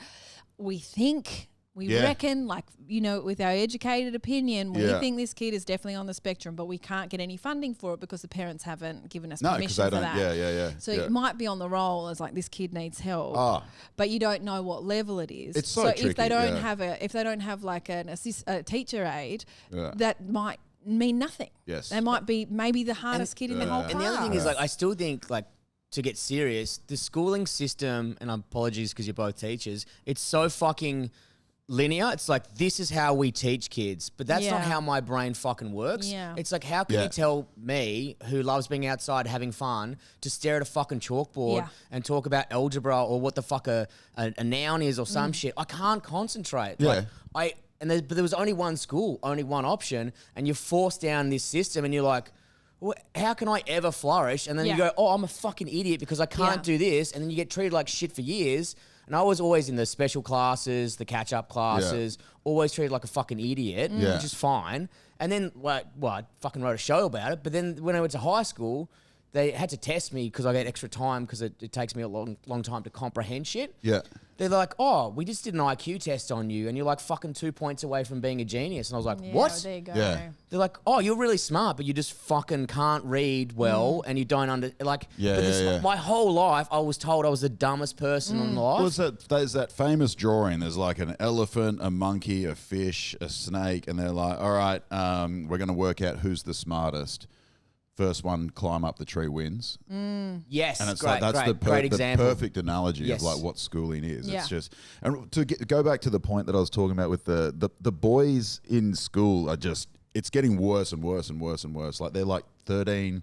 we think. We Yeah. reckon, like, you know, with our educated opinion, we Yeah. think this kid is definitely on the spectrum, but we can't get any funding for it because the parents haven't given us No, permission because they for don't. that. Yeah. So yeah. it might be on the roll as like this kid needs help, but you don't know what level it is. It's so if they tricky, don't yeah. if they don't have like a teacher aide, Yeah. that might mean nothing. Yes. They might be maybe the hardest kid in the whole class. And the other thing is, like, I still think, like, to get serious, the schooling system, and apologies because you're both teachers, it's so fucking linear. It's like, this is how we teach kids, but that's not Yeah. how my brain fucking works. Yeah. It's like, how can Yeah. you tell me, who loves being outside having fun, to stare at a fucking chalkboard Yeah. and talk about algebra or what the fuck a noun is or some shit? I can't concentrate. Yeah. Like, but there was only one school, only one option, and you're forced down this system, and you're like, well, how can I ever flourish? And then you Yeah. go, oh, I'm a fucking idiot because I can't Yeah. do this. And then you get treated like shit for years. And I was always in the special classes, the catch-up classes, always treated like a fucking idiot, Yeah. which is fine. And then, I fucking wrote a show about it. But then when I went to high school, they had to test me because I get extra time because it takes me a long time to comprehend shit. Yeah. They're like, oh, we just did an IQ test on you and you're like fucking 2 points away from being a genius. And I was like, Yeah, what? there you go. Yeah. They're like, oh, you're really smart, but you just fucking can't read well and you don't like. Yeah, but yeah. My whole life, I was told I was the dumbest person in life. Well, there's that famous drawing. There's like an elephant, a monkey, a fish, a snake, and they're like, all right, we're going to work out who's the smartest. First one climb up the tree wins. Yes, And it's great, like that's great, the, great the example. perfect analogy Yes. of like what schooling is. Yeah. It's just, and to go back to the point that I was talking about with the boys in school are just, it's getting worse and worse and worse and worse. Like they're like 13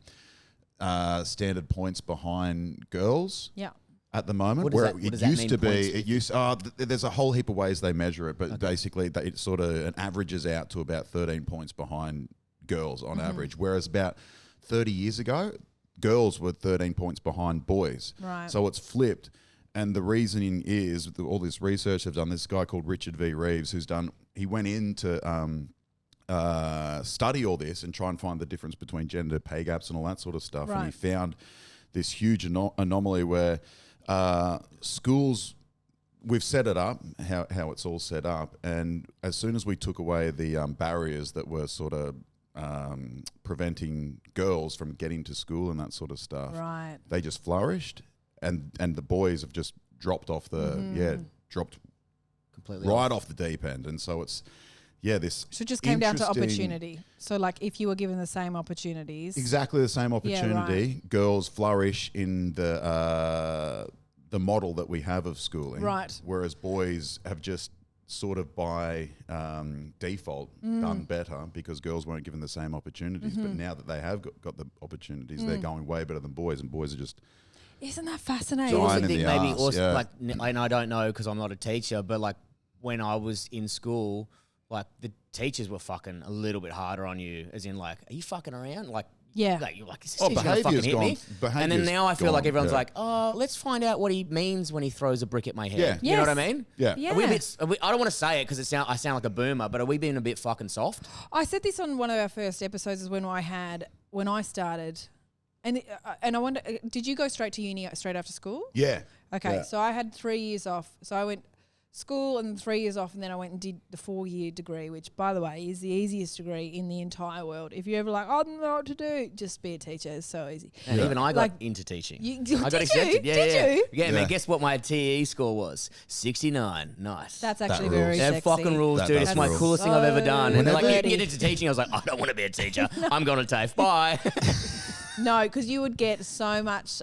standard points behind girls. Yeah. At the moment, What does where that- what it does that used mean, to be, points? there's a whole heap of ways they measure it, but basically it sort of it averages out to about 13 points behind girls on average, whereas about 30 years ago, girls were 13 points behind boys. Right. So it's flipped. And the reasoning is, all this research they've done, this guy called Richard V. Reeves, he went in to study all this and try and find the difference between gender pay gaps and all that sort of stuff. And he Right. found this huge anomaly where schools, we've set it up, how it's all set up. And as soon as we took away the barriers that were sort of preventing girls from getting to school and that sort of stuff, Right. they just flourished, and the boys have just dropped off dropped Completely right off the deep end. And so it's this So it just came down to interesting- opportunity. So like if you were given the same opportunities. exactly the same opportunity, right. girls flourish in the model that we have of schooling, Right. whereas boys have just sort of by default done better because girls weren't given the same opportunities. But now that they have got the opportunities, they're going way better than boys, and boys are just Isn't that I fascinating? Giant also in think the maybe arse, also yeah. like, and I don't know because I'm not a teacher, but like when I was in school, like the teachers were fucking a little bit harder on you, as in like, are you fucking around? Like, Yeah. you're like, is this Oh, teacher gonna fucking hit me? behaviour's And then now I feel like gone, everyone's yeah. like, oh, let's find out what he means when he throws a brick at my head. Yeah. You know what I Yes. mean? Yeah. Yeah. Are we a bit, I don't want to say it because I sound like a boomer, but are we being a bit fucking soft? I said this on one of our first episodes is when I started, and I wonder, did you go straight to uni straight after school? Yeah. Okay, Yeah. so I had 3 years off. So I went school and 3 years off, and then I went and did the 4-year degree, which, by the way, is the easiest degree in the entire world. If you're ever like, I don't know what to do, just be a teacher. It's so easy. And Yeah. even I got Like- into teaching. You- I got did accepted. you? Yeah, Did yeah. you? Yeah, Yeah. man. Guess what my TE score was? 69. Nice. That's actually rules. very That sexy. fucking rules, That dude. does It's my rule. coolest thing I've ever done. And they're like, you Whenever- can get into teaching. I was like, I don't want to be a teacher. I'm going to TAFE. Bye. No, because you would get so much,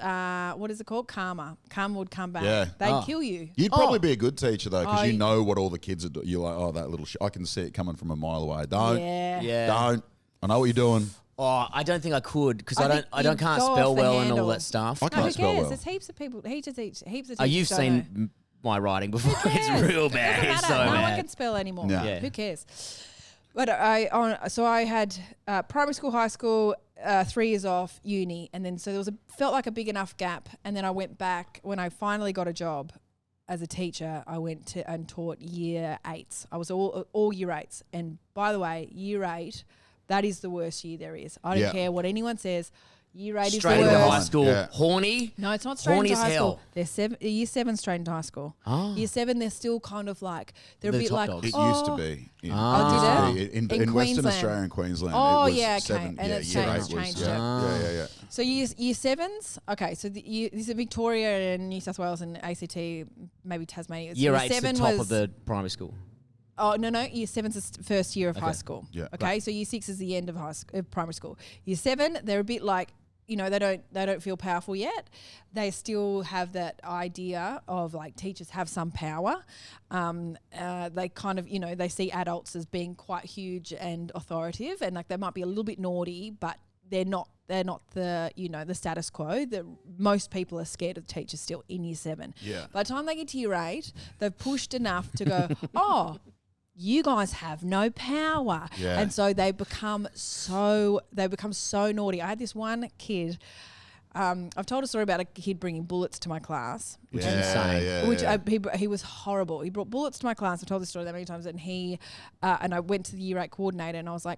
what is it called? Karma. Karma would come back. Yeah. They'd Oh. kill you. You'd probably be a good teacher though, because I- you know what all the kids are doing. You're like, oh, that little I can see it coming from a mile away. Don't, Yeah. Yeah. don't. I know what you're doing. Oh, I don't think I could because I I think don't can't you'd go spell off the well and all handle. that stuff. I No, can't who spell cares? well. There's heaps of people, heaps of teachers. Oh, you've don't know. seen my writing before. Who It's cares? real It bad. doesn't It's matter. so no one bad. can spell anymore. Yeah. Yeah. Who cares? But so I had primary school, high school, 3 years off, uni, and then so there was felt like a big enough gap, and then I went back when I finally got a job as a teacher. I went to and taught year 8s. I was all year 8s, and by the way, year 8, that is the worst year there is. I don't Yeah. care what anyone says. Year 8 Straight is the into high worst. school. Yeah. Horny. No, it's not straight Horny into as high hell. school. They're year 7 straight into high school. Oh. Year 7, they're still kind of like they're a They're bit top like dogs. It oh, used to be. did it? In In Western Queensland. Australia and Queensland. Oh, it was yeah, okay. 7, And yeah, it's year changed, 8 was, changed, yeah. So year 7s, okay. So these are Victoria and New South Wales and ACT, maybe Tasmania. Year 8's the 7 top was of the primary school. Oh no, year 7's the first year of high Okay. school. Yeah. Okay, so year 6 is the end of primary school. Year 7, they're a bit like, they don't feel powerful yet. They still have that idea of like teachers have some power. They kind of, they see adults as being quite huge and authoritative, and like they might be a little bit naughty, but they're not the the status quo. That most people are scared of teachers still in year 7. Yeah. By the time they get to year 8, they've pushed enough to go, oh, you guys have no power. Yeah. And so they become so naughty. I had this one kid, I've told a story about a kid bringing bullets to my class. Which is insane. Yeah. He was horrible. He brought bullets to my class. I've told this story that many times. And and I went to the year 8 coordinator and I was like,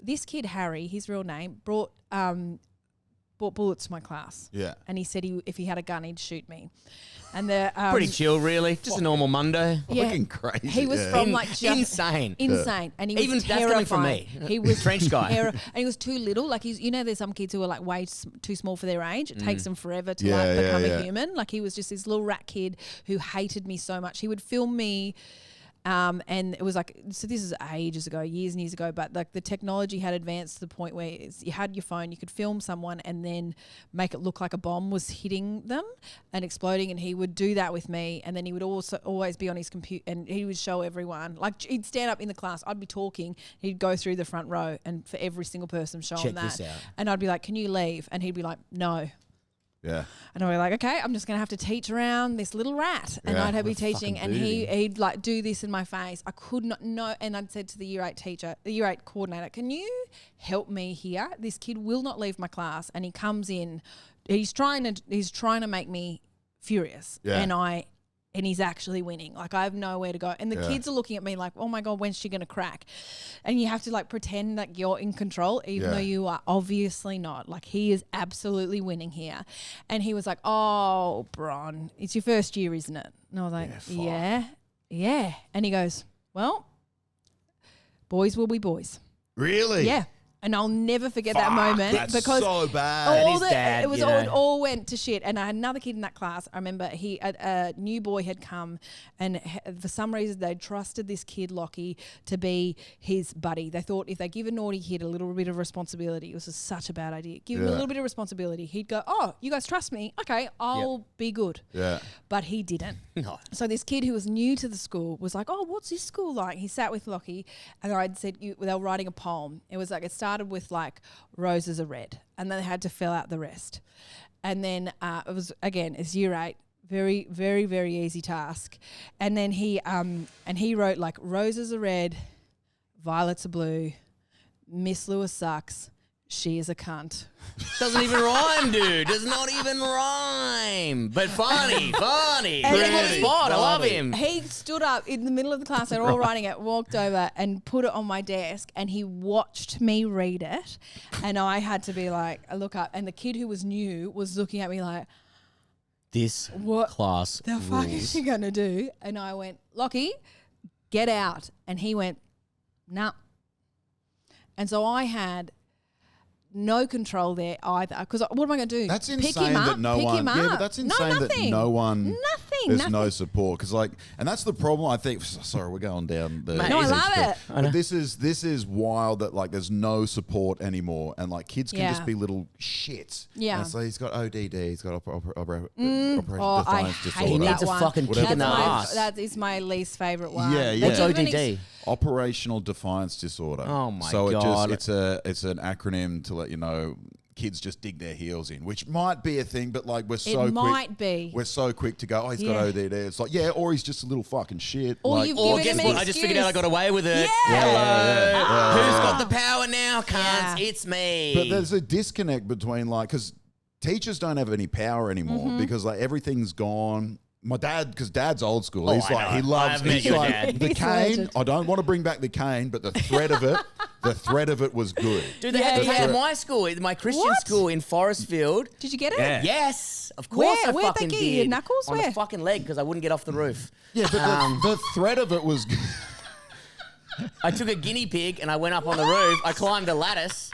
this kid, Harry, his real name, brought bullets to my class. Yeah. And he said if he had a gun, he'd shoot me. And the Pretty chill, really. Just a normal Monday. Fucking crazy. He was yeah. from like just Insane. and he was Even that's terrifying. coming from me. He was Trench guy. and he was too little. Like there's some kids who are like way too small for their age. It takes them forever to Yeah, yeah, become yeah. a human. Like he was just this little rat kid who hated me so much. He would film me. And it was like, so this is ages ago, years and years ago, but like the technology had advanced to the point where you had your phone, you could film someone and then make it look like a bomb was hitting them and exploding. And he would do that with me. And then he would also always be on his computer and he would show everyone, like he'd stand up in the class, I'd be talking, he'd go through the front row and for every single person show Check him that. this out. And I'd be like, can you leave? And he'd be like, no. Yeah. And I'd be like, okay, I'm just going to have to teach around this little rat. And Yeah. I'd be What a teaching fucking and duty. he'd like do this in my face. I could not know. And I'd said to the year 8 teacher, the year 8 coordinator, can you help me here? This kid will not leave my class. And he comes in, he's trying to make me furious. Yeah. And he's actually winning. Like I have nowhere to go. And the Yeah. kids are looking at me like, oh my God, when's she going to crack? And you have to like pretend like you're in control, even Yeah. though you are obviously not. Like he is absolutely winning here. And he was like, oh, Bron, it's your first year, isn't it? And I was like, yeah. And he goes, well, boys will be boys. Really? Yeah. And I'll never forget that Fuck, moment that's because so bad. all his the, dad, it was you all, know. it all went to shit. And I had another kid in that class. I remember a new boy had come, and for some reason they trusted this kid Lockie to be his buddy. They thought if they give a naughty kid a little bit of responsibility, it was just such a bad idea. Give him a Yeah. little bit of responsibility. He'd go, "Oh, you guys trust me? Okay, I'll be good." Yeah. But he didn't. No. So this kid who was new to the school was like, "Oh, what's this school like?" He sat with Lockie, and I'd said they were writing a poem. It was like it started with like roses are red, and then they had to fill out the rest. And then it was again, it's year 8, very, very, very easy task. And then he wrote like roses are red, violets are blue, Miss Lewis sucks, she is a cunt. Doesn't even rhyme, dude. Does not even rhyme. But funny. And Put him on the he- spot. I love him. He stood up in the middle of the class, they're all writing it, walked over and put it on my desk, and he watched me read it. And I had to be like, I look up, and the kid who was new was looking at me like, This what class the fuck is rules. she going to do? And I went, Lockie, get out. And he went, nah. And so I had no control there either. Because what am I going to do? That's Pick insane him up, that no pick one. him Yeah, up. but that's insane that nothing. no one. Nothing. There's nothing. no support because, like, and that's the problem. I think. Sorry, we're going down the. Mate, No, I Is it love it. But this is wild that like there's no support anymore, and like kids can Yeah. just be little shits. Yeah. And so he's got ODD. He's got operation Oh, I defiance hate disorder. He needs that a one. fucking kick in the That's ass. That is my least favourite one. Yeah, They yeah. What's give an ODD? Operational defiance disorder. Oh my so God. it's an acronym to let you know kids just dig their heels in, which might be a thing, but like we're so quick. might be. We're so quick to go, oh, he's Yeah. got ODD. It's like, yeah, or he's just a little fucking shit. Or like, you've Or given guess him what? an I just figured out I excuse. got away with it. Yeah. Hello. Yeah. Who's got the power now? Cunts. Yeah. It's me. But there's a disconnect between like, because teachers don't have any power anymore Mm-hmm. because like everything's gone. My dad, because Dad's old school. Oh, He's I like, know. he loves. I've met He's your like dad. the He's a cane. legend. I don't want to bring back the cane, but the thread of it, was good. Dude, they had the Yeah, cane yeah. at my school, in my Christian What? school in Forestfield. Did you get it? Yeah. Yes, of course I Where'd they fucking get did. you? Knuckles? On Where? the fucking leg because I wouldn't get off the roof. Yeah, but the thread of it was good. I took a guinea pig and I went up on the roof. I climbed a lattice,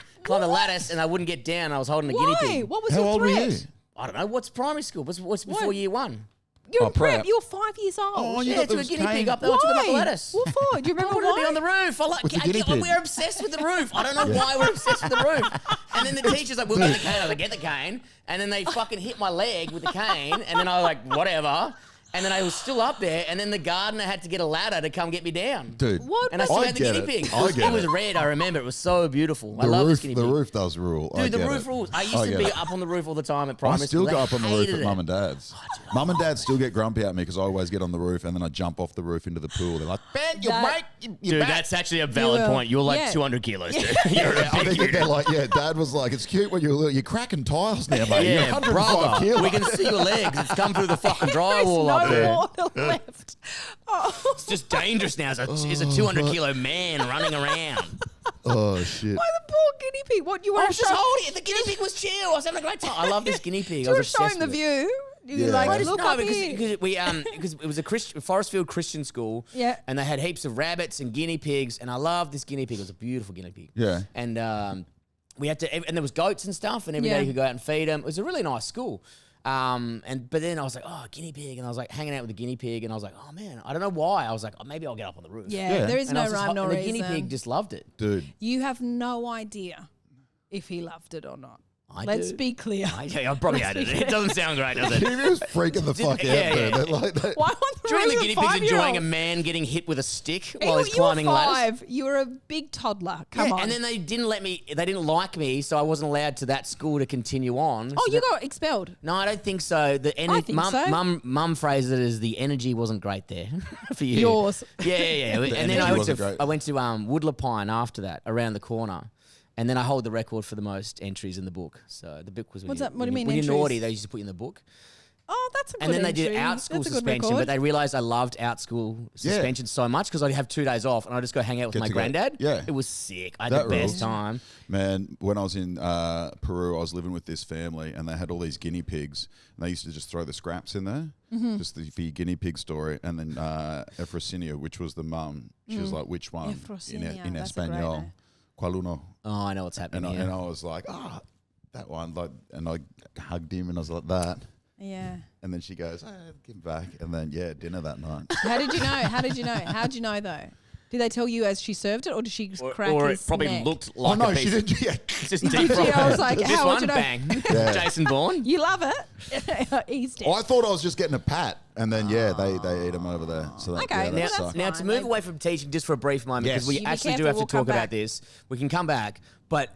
and I wouldn't get down. I was holding a guinea Why? pig. What was How your old threat? were you? I don't know. What's primary school? What's before What? year one? You're Oh, in prep. prep. You're 5 years old. Oh, you Yeah, got took a those guinea cane. pig up there. I took it up the lattice. What for? Do you I remember wanted to be why? on the roof. I like. With the guinea pig. We're obsessed with the roof. I don't know why we're obsessed with the roof. And then the teacher's like, "We'll get the cane." I was like, "Get the cane." And then they fucking hit my leg with the cane. And then I was like, "Whatever." And then I was still up there. And then the gardener had to get a ladder to come get me down. Dude. What? And I still I had the get guinea it. pig. I get It was it. red. I remember. It was so beautiful. I The love roof, this guinea pig. the roof does rule. I Dude, the get roof it. rules. I used I to get be it. up on the roof all the time at I primary still school. go I up on the roof hated at it. Mum and Dad's. Mum and Dad still get grumpy at me because I always get on the roof and then I jump off the roof into the pool. They're like, "Ben, you That- break, Dude, that's actually a valid will. point. You're like Yeah. 200 kilos, dude. You're a I big think dude. they're like, yeah. Dad was like, "It's cute when you're little. You're cracking tiles now, mate. You're Yeah, 105 brother. kilos." We can see your legs. It's come through the fucking There's drywall no up there. water left. Oh. It's just dangerous now as a 200-kilo man running around. Oh shit. Why the poor guinea pig? What you I were was just holding it. The guinea pig was chill. I was having a great time. I love this guinea pig. I You was were obsessed showing the with it. view. You're Yeah. like, What is- look No, up because here. because it was a Forestfield Christian school. Yeah. And they had heaps of rabbits and guinea pigs, and I loved this guinea pig. It was a beautiful guinea pig. Yeah. And we had to, and there was goats and stuff, and every day Yeah. you could go out and feed them. It was a really nice school. But then I was like, oh, guinea pig, and I was like hanging out with the guinea pig, and I was like, oh man, I don't know why. I was like, oh, maybe I'll get up on the roof. Yeah, there is And I no was just rhyme nor and the reason. guinea pig just loved it. Dude. You have no idea if he loved it or not. I Let's do. be clear. I probably hated it. It doesn't sound great, does it? He was freaking the fuck out, yeah, dude. yeah. They're like, Why on the Do you reckon roof the guinea of pig's enjoying a 5-year-old? man getting hit with a stick You- while he's you were climbing ladders? 5. You were a big toddler. Come on. And then they didn't they didn't like me, so I wasn't allowed to that school to continue on. oh, So you that- got expelled. No, I don't think so. The I think so. Mum phrased it as the energy wasn't great there for you. Yours. Yeah. And then energy I went wasn't to great. I went to Woodler Pine after that, around the corner. And then I hold the record for the most entries in the book. So the book was when What's you, that? What do you mean when you're entries? naughty, they used to put you in the book. Oh, that's a good And then they did entry. out school That's a good suspension, record. but they realised I loved out school suspension so much because I'd have 2 days off and I'd just go hang out with Get my to go- granddad. yeah. It was sick. I had That the best rules. time. Man, when I was in Peru, I was living with this family, and they had all these guinea pigs, and they used to just throw the scraps in there, just for your guinea pig story. And then Efrosinia, which was the mum, she was like, "Which one?" Efrosinia, in that's a great Espanol, name. "Cuál uno?" Oh, I know what's happening And here. I was like, that one, like, and I hugged him, and I was like that. Yeah. And then she goes, give him back. And then, dinner that night. How did you know? How did you know? How did you know though? Did they tell you as she served it, or did she crack Or his it probably neck? looked like no, a she piece. didn't. Yeah. It's just Did deep you? I fried. was like, This how would one, you know? bang. Yeah. Jason Bourne. You love it. He's dead. I thought I was just getting a pat. And then, they eat them over there. So that, Okay, that well, that's sucked. Now, to fine. move Like- away from teaching just for a brief moment, because Yes. we You be actually do careful, have to we'll talk come about back. this. We can come back, but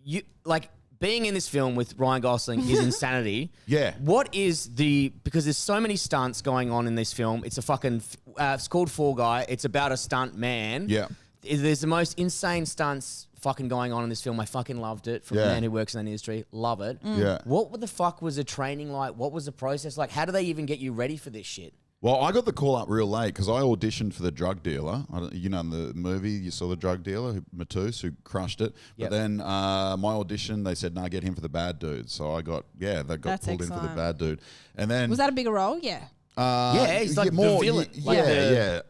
you like being in this film with Ryan Gosling is insanity. Yeah. What is because there's so many stunts going on in this film. It's a fucking it's called Fall Guy. It's about a stunt man. Yeah. There's the most insane stunts fucking going on in this film. I fucking loved it. From a Yeah. man who works in the industry, love it. Yeah. What the fuck was the training like? What was the process like? How do they even get you ready for this shit? Well, I got the call up real late because I auditioned for the drug dealer. In the movie, you saw the drug dealer, Matus, who crushed it. Yep. But then my audition, they said, "No, get him for the bad dude." So I got, they got That's pulled in for the excellent. bad dude. And then Was that a bigger role? Yeah. Yeah, he's like the villain. Like Yeah.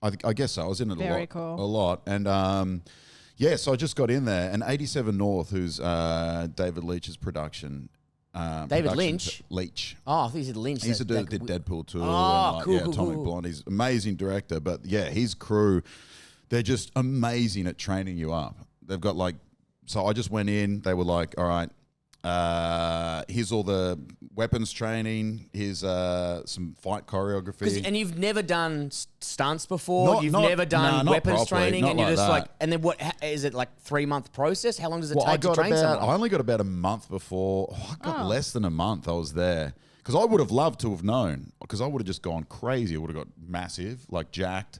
I think, I guess so. I was in it Very a cool. lot. And so I just got in there. And 87 North, who's David Leitch's production. David Lynch? Leitch. Oh, I think he said Lynch. He's the That- dude that that- did Deadpool 2 Oh, and cool, Atomic cool. Blonde. He's an amazing director, but his crew, they're just amazing at training you up. They've got so I just went in, they were like, all right, here's all the weapons training, here's some fight choreography. And you've never done stunts before. You've Not- never done not weapons properly, training, not and you're like just that. like. And then what is it like? 3-month process? How long does it Well, I take to got train I someone? only got about a month before. I got less than a month. I was there because I would have loved to have known because I would have just gone crazy. I would have got massive, like jacked.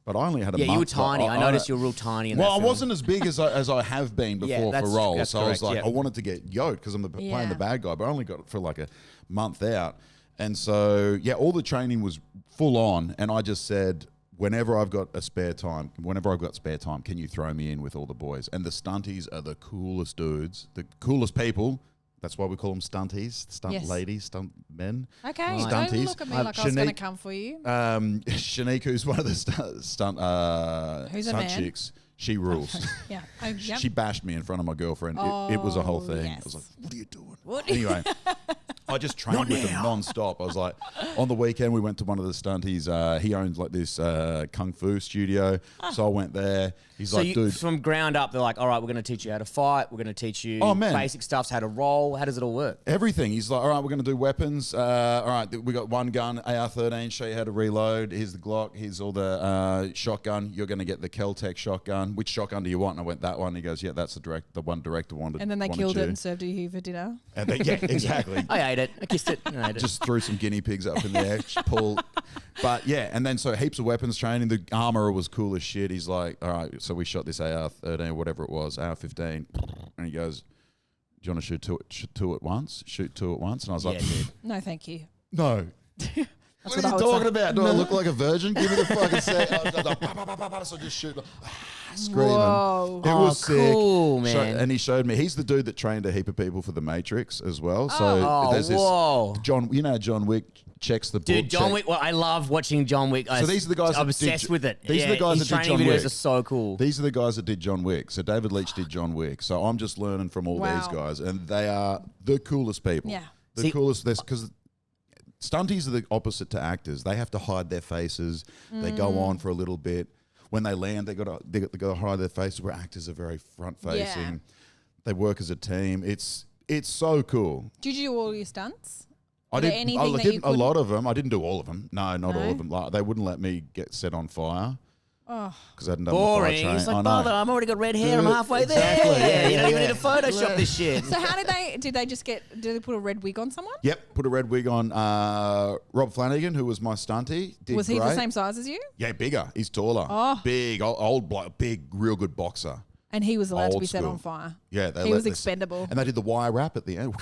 But I only had a month. Yeah, you were but tiny. I noticed you were real tiny in that Well, I film. wasn't as big as I have been Yeah, before for that's- roles. that's So I was correct, like, yeah. I wanted to get yoked because I'm playing Yeah. the bad guy, but I only got it for like a month out. And so, yeah, all the training was full on. And I just said, whenever I've got spare time, can you throw me in with all the boys? And the stunties are the coolest dudes, the coolest people. That's why we call them stunties, stunt ladies, stunt men. Okay, stunties. don't look at me like I was going to come for you. Shanique, who's one of the stunt chicks, she rules. Yeah. She bashed me in front of my girlfriend. It was a whole thing. Yes. I was like, what are you doing? Anyway, I just trained with him non-stop. I was like, on the weekend, we went to one of the stunties. He owns like this kung fu studio. So I went there. He's like, dude. From ground up, they're like, all right, we're going to teach you how to fight. We're going to teach you basic stuff, how to roll. How does it all work? Everything. He's like, all right, we're going to do weapons. All right, we got one gun, AR-13, show you how to reload. Here's the Glock. Here's all the shotgun. You're going to get the Kel-Tec shotgun. Which shotgun do you want? And I went, that one. He goes, yeah, that's the one director wanted. And then they killed it and served you for dinner. And they, yeah, exactly. I ate it. I kissed it. I ate it. Just threw some guinea pigs up in the air, pulled. But yeah, and then so heaps of weapons training. The armorer was cool as shit. He's like, all right, so we shot this AR-13 or whatever it was, AR-15, and he goes, do you want to shoot two at once? Shoot two at once? And I was like, no, thank you. No. What are you talking about? Do I look like a virgin? Give me the fucking set. So just shoot. Screaming. Whoa. It was sick. Cool, man. And he showed me. He's the dude that trained a heap of people for The Matrix as well. So there's this John. You know John Wick checks the book. Dude, John Wick. Well, I love watching John Wick. So these are the guys. I'm obsessed with it. These are the guys that did John Wick. Videos are so cool. These are the guys that did John Wick. So David Leitch did John Wick. So I'm just learning from all these guys, and they are the coolest people. Yeah. The coolest. Because stunties are the opposite to actors. They have to hide their faces. They go on for a little bit. When they land, they got to hide their faces. Where actors are very front facing. Yeah. They work as a team. It's so cool. Did you do all your stunts? I did a lot of them. I didn't do all of them. No, not all of them. Like, they wouldn't let me get set on fire. Because I hadn't done boring. the fire It's like, brother, I'm already got red hair. I'm halfway exactly, there. You don't even need to Photoshop this shit. So how did they put a red wig on someone? Yep, put a red wig on. Rob Flanagan, who was my stuntie, Was he the same size as you? Yeah, bigger. He's taller. Big, old bloke, big, real good boxer. And he was allowed to be set school. on fire. Yeah, he was expendable. And they did the wire wrap at the end.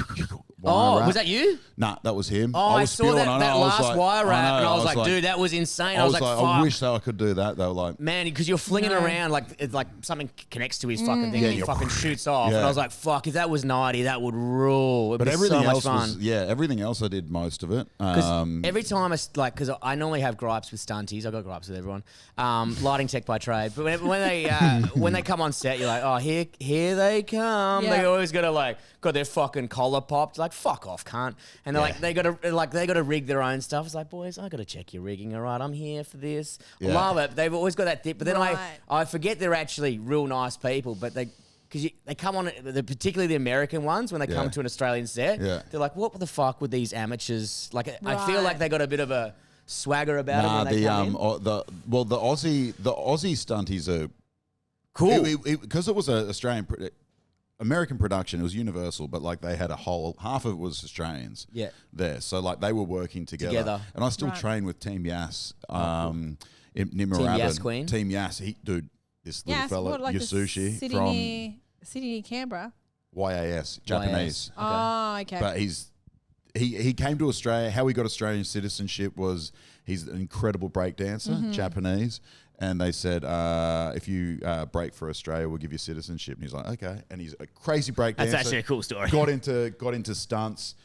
Was that you? Nah, that was him. Oh, I saw that last wire wrap, and I was like, dude, that was insane. I was like, fuck. I wish that I could do that. They were like, man, because you're flinging around like something connects to his fucking thing, and he fucking shoots off. And I was like, fuck, if that was 90, that would rule. It'd be everything so much else fun. everything else I did most of it. Because every time because I normally have gripes with stunties. I've got gripes with everyone. Lighting tech by trade, but when they come on set, you're like, oh, here they come. Yeah. They always got their fucking collar popped. Like, fuck off, cunt. And they're they got to rig their own stuff. It's like, boys, I got to check your rigging. All right, I'm here for this. Yeah. Love it. They've always got that dip. But then I forget they're actually real nice people. But because they come on, particularly the American ones, when they come to an Australian set, they're like, what the fuck with these amateurs? Like, I feel like they got a bit of a swagger about them when they come in. The Aussie stunties are cool. Because it was an American production, it was Universal, but like they had half of it was Australians there. So like they were working together. And I still train with Team Yass in Nimmerabin. Team Yass Queen? Team Yass. This little fella, Yasushi city near Canberra. YAS, Japanese. Okay. Oh, okay. But he came to Australia. How he got Australian citizenship was he's an incredible breakdancer, Japanese. And they said, if you break for Australia, we'll give you citizenship. And he's like, okay. And he's a crazy breakdancer. That's actually a cool story. Got into stunts.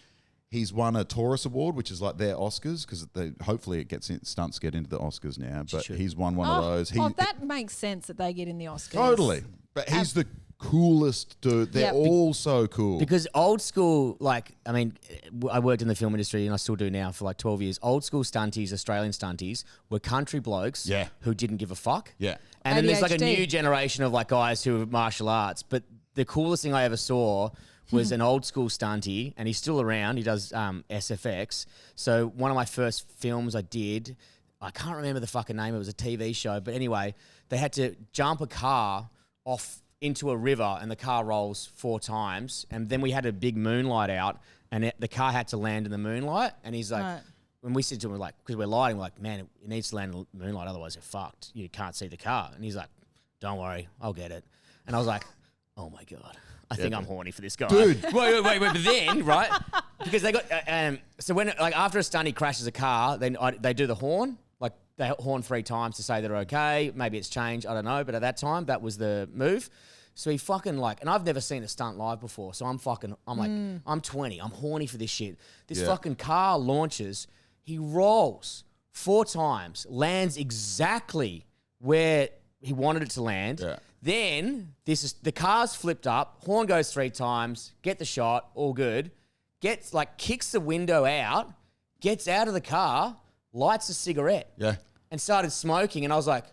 He's won a Taurus Award, which is like their Oscars, because hopefully stunts get into the Oscars now. But he's won one of those. That makes sense that they get in the Oscars. Totally. But he's the coolest dude. They're all so cool. Because old school, I worked in the film industry and I still do now for like 12 years. Old school stunties, Australian stunties, were country blokes who didn't give a fuck. Yeah. And then there's like a ADHD. new generation of like guys who are martial arts. But the coolest thing I ever saw was an old school stunty, and he's still around. He does SFX. So one of my first films I did, I can't remember the fucking name. It was a TV show. But anyway, they had to jump a car off into a river, and the car rolls 4 times. And then we had a big moonlight out, and the car had to land in the moonlight. And he's like, when we said to him, like, because we're lighting, we're like, man, it needs to land in the moonlight, otherwise you're fucked. You can't see the car. And he's like, don't worry, I'll get it. And I was like, oh my God. I think I'm horny for this guy. Dude. Wait. But then, right, because they got so when like after a stunt he crashes a car, then they do the horn. Like they horn 3 times to say they're okay. Maybe it's changed, I don't know. But at that time, that was the move. So he fucking like, and I've never seen a stunt live before. So I'm like, I'm 20. I'm horny for this shit. This fucking car launches. He rolls 4 times, lands exactly where he wanted it to land. Yeah. Then the car's flipped up. Horn goes 3 times. Get the shot. All good. Kicks the window out. Gets out of the car. Lights a cigarette. Yeah. And started smoking. And I was like,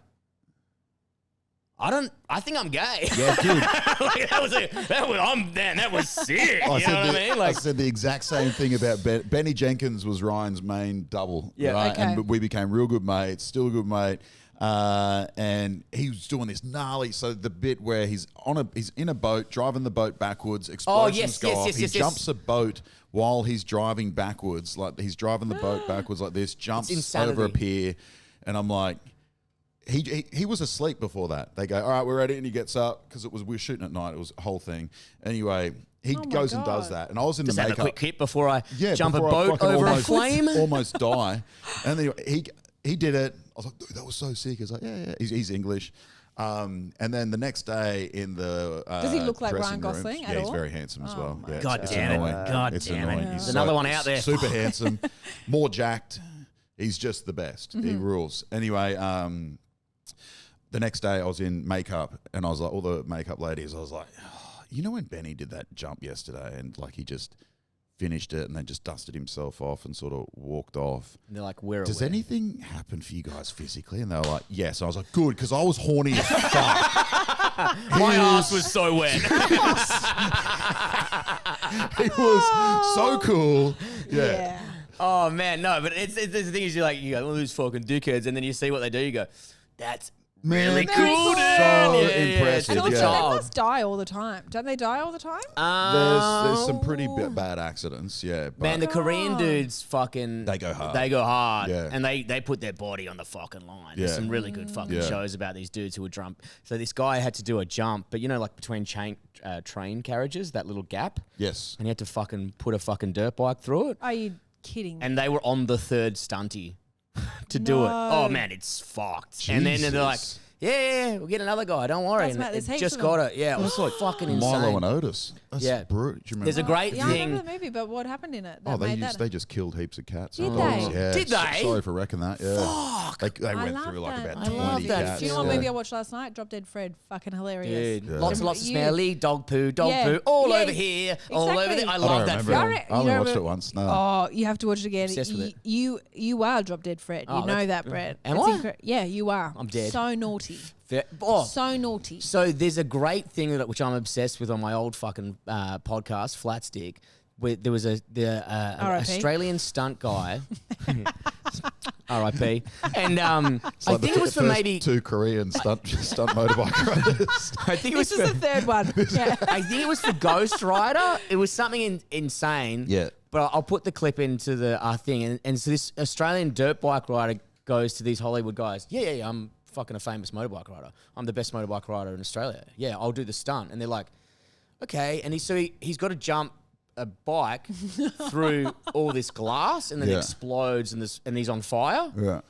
I think I'm gay. Yeah, dude. Like, that was sick. You know what I mean? Like, I said the exact same thing about Benny Jenkins was Ryan's main double. Yeah, right? Okay. And we became real good mates, still a good mate. And he was doing this gnarly. So the bit where he's in a boat, driving the boat backwards, explosions go off. He jumps a boat while he's driving backwards. Like he's driving the boat backwards like this, jumps over a pier. And I'm like, He was asleep before that. They go, all right, we're ready. And he gets up because we were shooting at night. It was a whole thing. Anyway, he goes and does that. And I was in the makeup. Just have a quick hit before I jump a boat over a flame. Almost die. And then he did it. I was like, dude, that was so sick. He's like, yeah. He's English. And then the next day in the does he look like Ryan Gosling at all? He's very handsome as well. Yeah, God damn it. God damn it. There's another one out there. Super handsome. More jacked. He's just the best. He rules. Anyway, the next day I was in makeup and I was like, all the makeup ladies, I was like, oh, you know when Benny did that jump yesterday and like he just finished it and then just dusted himself off and sort of walked off. And they're like, where does anything happen for you guys physically? And they were like, yes. I was like, good, because I was horny as fuck. My ass was so wet. He was so cool. Yeah. Oh man, no, but it's the thing is you go, all these fucking dickheads, and then you see what they do, you go, that's really cool, dude. So impressive. They must die all the time. Don't they die all the time? There's some pretty bad accidents, yeah. Man, the Korean dudes fucking... They go hard. They go hard. Yeah. And they put their body on the fucking line. There's some really good fucking shows about these dudes who would jump. So this guy had to do a jump, but you know, like between train carriages, that little gap? Yes. And he had to fucking put a fucking dirt bike through it. Are you kidding me? And they were on the 3rd stunty to do it. Oh man, it's fucked. Jesus. And then they're like, yeah, we'll get another guy. Don't worry. And it just got it. Yeah, it was like fucking insane. Milo and Otis. That's brutal. There's a great thing. I remember the movie, but what happened in it? They just killed heaps of cats. Did they? Yeah. Did they? Sorry for wrecking that. Yeah. Fuck. They went through like about 20 cats. Do you know what movie I watched last night? Drop Dead Fred. Fucking hilarious. Dude, lots and lots of smelly dog poo, all over here, all over there. I love that film. I only watched it once. No. Oh, you have to watch it again. Obsessed with it. You are Drop Dead Fred. You know that, Brett. Am I? Yeah, you are. I'm dead. So naughty. So naughty. So there's a great thing which I'm obsessed with on my old fucking podcast, Flat Stick. Where there was an Australian stunt guy, R.I.P. And I think it was for maybe 2 Korean stunt motorbike riders. I think it was this is the 3rd one. Yeah. I think it was for Ghost Rider. It was something insane. Yeah. But I'll put the clip into the thing, and so this Australian dirt bike rider goes to these Hollywood guys. Yeah, I'm fucking a famous motorbike rider. I'm the best motorbike rider in Australia. Yeah, I'll do the stunt. And they're like, okay. And he's got to jump a bike through all this glass and then explodes and he's on fire. Yeah.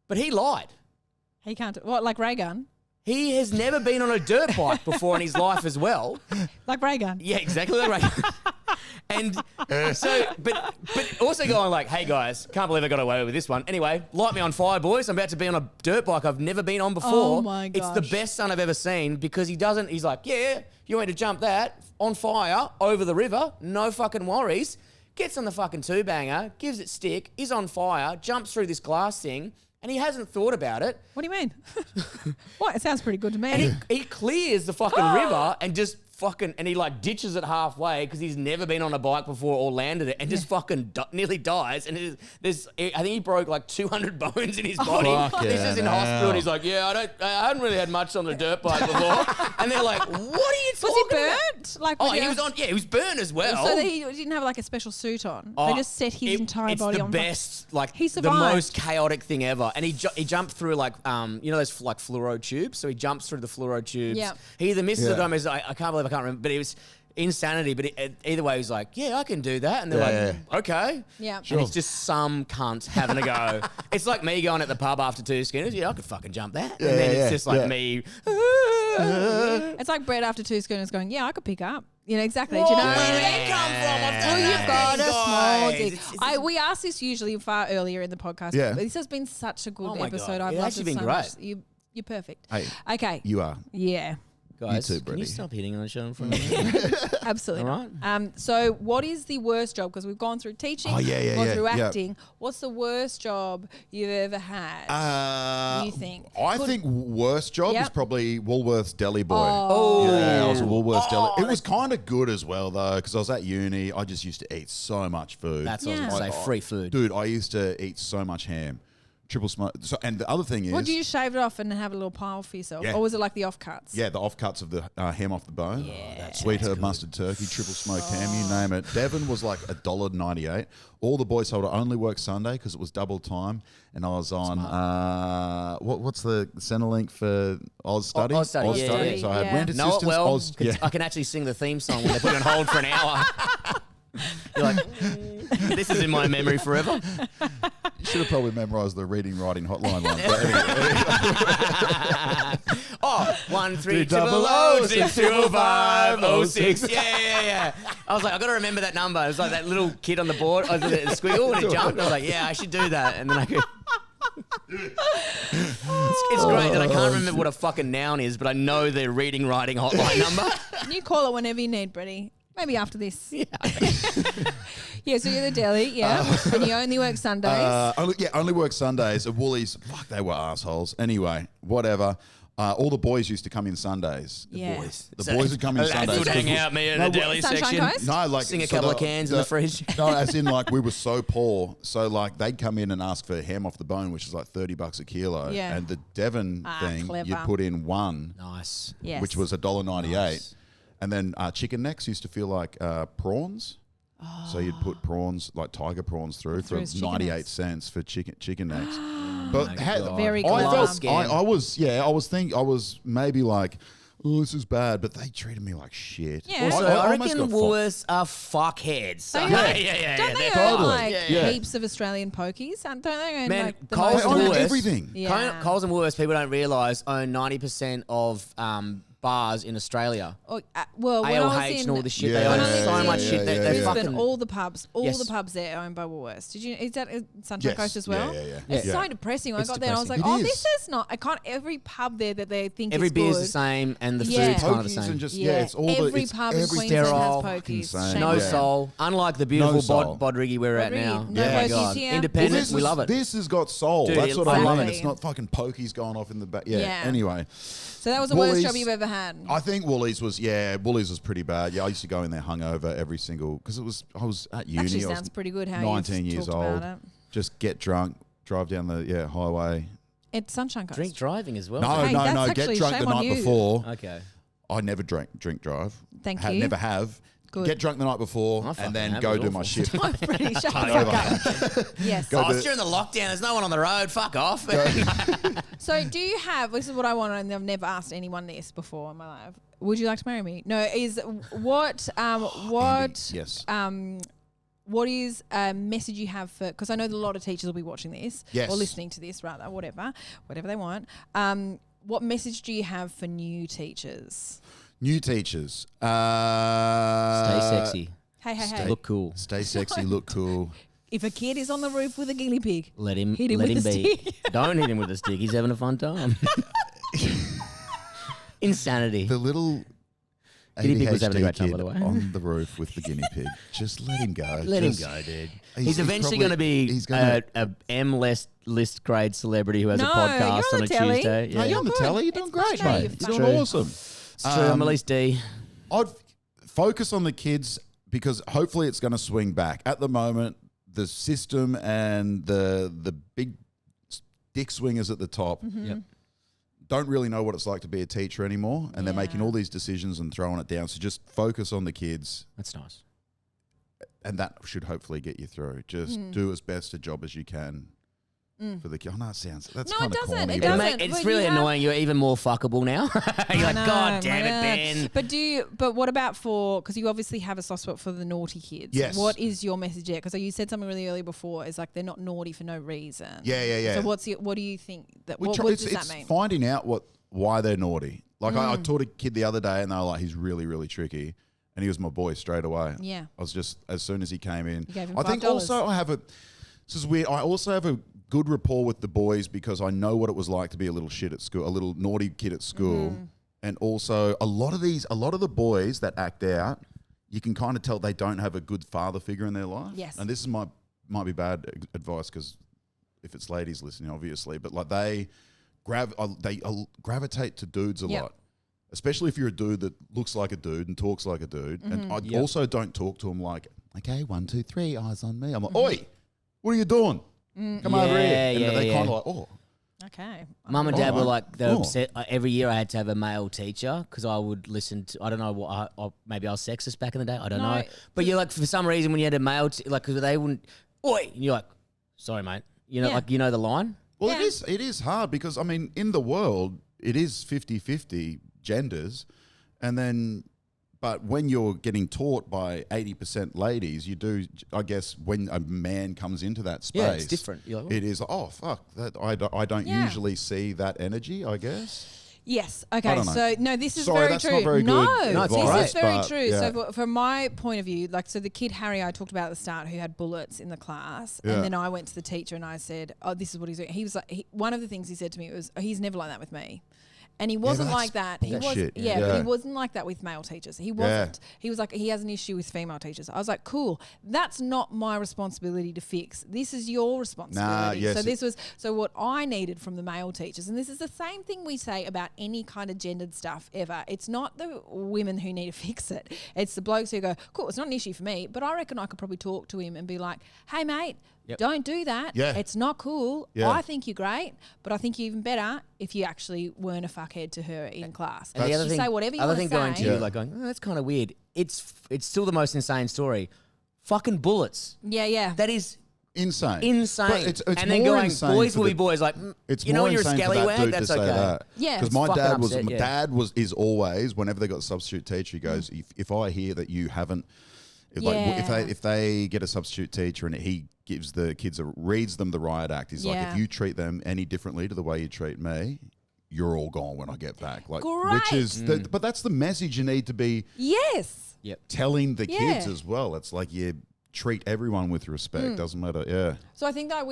But he lied. He can't. What, like Ray Gun? He has never been on a dirt bike before in his life as well. Like Ray Gun? Yeah, exactly like Ray Gun. And so, but also going like, hey guys, can't believe I got away with this one. Anyway, light me on fire, boys. I'm about to be on a dirt bike I've never been on before. Oh my gosh. It's the best stunt I've ever seen because he's like, yeah, you want to jump that on fire over the river, no fucking worries. Gets on the fucking 2-banger, gives it stick, is on fire, jumps through this glass thing, and he hasn't thought about it. What do you mean? What? It sounds pretty good to me. And he clears the fucking river and just and he like ditches it halfway because he's never been on a bike before or landed it and just fucking nearly dies. And I think he broke like 200 bones in his body. He's just in hospital and he's like, I hadn't really had much on the dirt bike before. And they're like, what are you talking Was he burnt? Like, he was burnt as well. So he didn't have like a special suit on. They just set his entire body on fire. It's the best, he the survived. most chaotic thing ever. And he jumped through like, those like fluoro tubes. So he jumps through the fluoro tubes. Yeah. He either misses it or I can't remember, but insanity. But either way, he's like, yeah, I can do that. And they're like, okay. Yeah. And it's just some cunts having a go. It's like me going at the pub after 2 schooners. Yeah, I could fucking jump that. And then it's just like me. It's like Brett after 2 schooners going, yeah, I could pick up. You know, exactly. Do you know what I mean? Where did they come from? I've done Well, you've got a small guys. dick. We ask this usually far earlier in the podcast. Yeah. But this has been such a good Oh my episode. God. I've It's loved actually it been so great. much. You're perfect. Hey, Okay. you are. Yeah. Guys, You too, can Brittany. you stop hitting on the show in front of me? Absolutely. All not. So what is the worst job? Because we've gone through teaching, Oh, yeah, gone through yeah. acting. What's the worst job you've ever had? You think? I think worst job Yep. is probably Woolworths Deli Boy. Oh. Yeah, I was a Woolworths Deli. It was kind of good as well, though, because I was at uni. I just used to eat so much food. That's what I was Yeah. going to say. Free food. Dude, I used to eat so much ham. Triple smoke. So, and the other thing is... What, do you shave it off and have a little pile for yourself? Yeah. Or was it like the offcuts? Yeah, the offcuts of the ham off the bone. Yeah. Sweet herb mustard turkey, triple smoked ham, you name it. Devon was like $1.98. All the boys told I only worked Sunday because it was double time. And I was on, what's the Centrelink for Oz Study? Oz Study, yeah. So I had Yeah. rent Know it assistance. well. Yeah. I can actually sing the theme song when they put it on hold for an hour. You're like, this is in my memory forever. You should have probably memorised the reading, writing hotline one. But anyway. Oh, 1 3 0 6 2 5 06. Yeah. I was like, I got to remember that number. It was like that little kid on the board, the squiggle, and it jumped. I was like, yeah, I should do that. And then I could. It's great that I can't remember what a fucking noun is, but I know the reading, writing hotline number. You call it whenever you need, Bretty. Maybe after this. Yeah, so you're the deli, and you only work Sundays. Only work Sundays. At Woolies, fuck, they were assholes. Anyway, whatever. All the boys used to come in Sundays. Yeah. The boys would come in Lads Sundays. would hang out me in the deli Sunshine section. Coast? No, like Sing a so couple of cans in the fridge. No, as in like we were so poor, so like they'd come in and ask for ham off the bone, which is like $30 a kilo. Yeah. And the Devon thing, clever. you put in one, Nice. Yes. which was $1.98, Nice. and then chicken necks used to feel like prawns. So you'd put prawns, like tiger prawns through for as chicken 98 necks. cents for chicken necks. But Very I clever. felt I was maybe like, oh, this is bad, but they treated me like shit. Yeah. Also, I I almost reckon got fi- Woolworths are fuckheads. So, They yeah. Don't they they're own totally. like Yeah. heaps of Australian pokies? Don't they own Man, like the Coles most They own Woolworths. amount? everything. Yeah. Coles and Woolworths, people don't realise, own 90% of bars in Australia. Oh, well, when I was ALH in and all this shit. Yeah, they own yeah, so yeah, much yeah, shit. They Brisbane, fucking... all the pubs Yes. there are owned by Woolworths. Is that Sunshine Yes. Coast as well? Yeah. It's Yeah. so depressing. I It's got there and I was like, depressing. It this is. is not. I can't. Every pub there that they think Every is beer's good. the same and the Yeah. food's kind of the Pokies same. and just Yeah, it's all every it's pub in every Queensland sterile, has fucking pokies. same. Shame No on Yeah. them. soul. Unlike the beautiful No soul. Bodriggy we're at Bodriggy, now. no Yeah, pokies God. here. Independence, we love it. This has got soul. Dude, That's what I exactly. mean. It's not fucking pokies going off in the back. Yeah. Yeah. Anyway, So that was the worst Woolies- job you've ever had. I think Woolies was pretty bad. Yeah, I used to go in there hungover every single because I was at uni. Actually I was sounds pretty good how 19 you've years talked old. about it. Just get drunk, drive down the highway. It's Sunshine Coast. Drink driving as well. No, Hey, no, that's no. actually Get drunk shame the on night you. before. Okay. I never drink drive. Thank you. Never have. Good. Get drunk the night before I fucking and then have. go It was do my awful. shift. I'm pretty shut the fuck up. Yes. Go Oh, do- it's during the lockdown. There's no one on the road. Fuck off. So do you have, this is what I want, and I've never asked anyone this before in my life. Would you like to marry me? No, is what Yes. what is a message you have for, because I know that a lot of teachers will be watching this Yes. or listening to this rather, whatever they want. What message do you have for new teachers? New teachers. Stay sexy. Hey. Look cool. Stay sexy, look cool. If a kid is on the roof with a guinea pig, Let him Hit him with a be. stick. Don't hit him with a stick. He's having a fun time. Insanity. The little Guinea pig was having a ADHD great time, kid by the way. on the roof with the guinea pig. Just let him go. Let him Just- go, dude. He's- He's eventually going to be he's gonna- a list grade celebrity who has No, a podcast you're on the a telly. Tuesday. No, Yeah. you're on the Good. telly. You're doing It's great, much better, mate. you're You're doing true. awesome. It's true. I'm at least D. I'd focus on the kids because hopefully it's going to swing back. At the moment, the system and the big dick swingers at the top Yep. don't really know what it's like to be a teacher anymore, and they're making Yeah. all these decisions and throwing it down. So just focus on the kids, That's nice. and that should hopefully get you through. Just do as best a job as you can for the kid. Oh, no, that's No, it kind of doesn't. corny. It but- doesn't. It's But really you have- annoying. You're even more fuckable now. You're like, God damn it, Ben. But what about because you obviously have a soft spot for the naughty kids. Yes. What is your message there? Because you said something really early before. Is like they're not naughty for no reason. Yeah. So what do you think that? What it's, does that it's mean? finding out why they're naughty. Like I taught a kid the other day, and they were like, "He's really, really tricky," and he was my boy straight away. Yeah. I was just as soon as he came in. You gave him I think $5. also this is weird. I also have a good rapport with the boys because I know what it was like to be a little shit at school, a little naughty kid at school, and also a lot of the boys that act out, you can kind of tell they don't have a good father figure in their life. Yes. And this is might be bad advice because if it's ladies listening, obviously, but like they gravitate to dudes a lot. Especially if you're a dude that looks like a dude and talks like a dude. And I also don't talk to him like, okay, 1, 2, 3, eyes on me. I'm like, oi, what are you doing? Come over here. And they kind of like, oh. Okay. Mum and Dad were Alright. like, they were upset. Every year I had to have a male teacher because I would listen to, I don't know what, maybe I was sexist back in the day. I don't know. But you're like, for some reason, when you had a male, because they wouldn't, oi, and you're like, sorry, mate. You know, like, you know the line? Well, it is hard because, I mean, in the world, it is 50-50 genders. And then, but when you're getting taught by 80% ladies, you do, I guess, when a man comes into that space. Yeah, it's different. You're like, it is, oh, fuck, that I don't usually see that energy, I guess. Yes. I Okay. don't know. So no, this is Sorry, very that's true. not very no, good No, it's this alright, is very but, true. yeah. So from my point of view, like, so the kid Harry I talked about at the start who had bullets in the class, Yeah. and then I went to the teacher and I said, "Oh, this is what he's doing." He was like, one of the things he said to me was, "Oh, he's never like that with me." And he wasn't that's like that. He was, bullshit. but Yeah. he wasn't like that with male teachers. He wasn't. He was like, he has an issue with female teachers. I was like, cool. That's not my responsibility to fix. This is your responsibility. Yes. So what I needed from the male teachers, and this is the same thing we say about any kind of gendered stuff ever. It's not the women who need to fix it. It's the blokes who go, cool, it's not an issue for me, but I reckon I could probably talk to him and be like, hey, mate, don't do that. Yeah. It's not cool. Yeah. I think you're great, but I think you're even better if you actually weren't a fuckhead to her in class. And the other you thing, say whatever you want to say. going to you, like going, oh, that's kind of weird. It's still the most insane story. Fucking bullets. Yeah. That is Insane. insane. But it's and then more going, insane boys for will the- be boys. Like, It's you know more when you're a insane for that scallywag, dude that's to say okay. that. Yeah. Because It's my fucking dad was, upset, yeah. is always, whenever they got a substitute teacher, he goes, if I hear that you haven't, Yeah. if they get a substitute teacher and he gives the kids reads them the riot act, he's like, Yeah. if you treat them any differently to the way you treat me, you're all gone when I get back. Like, Great. which is, but that's the message you need to be Yes. telling the kids Yeah. as well. It's like you treat everyone with respect. Doesn't matter. Yeah. So I think I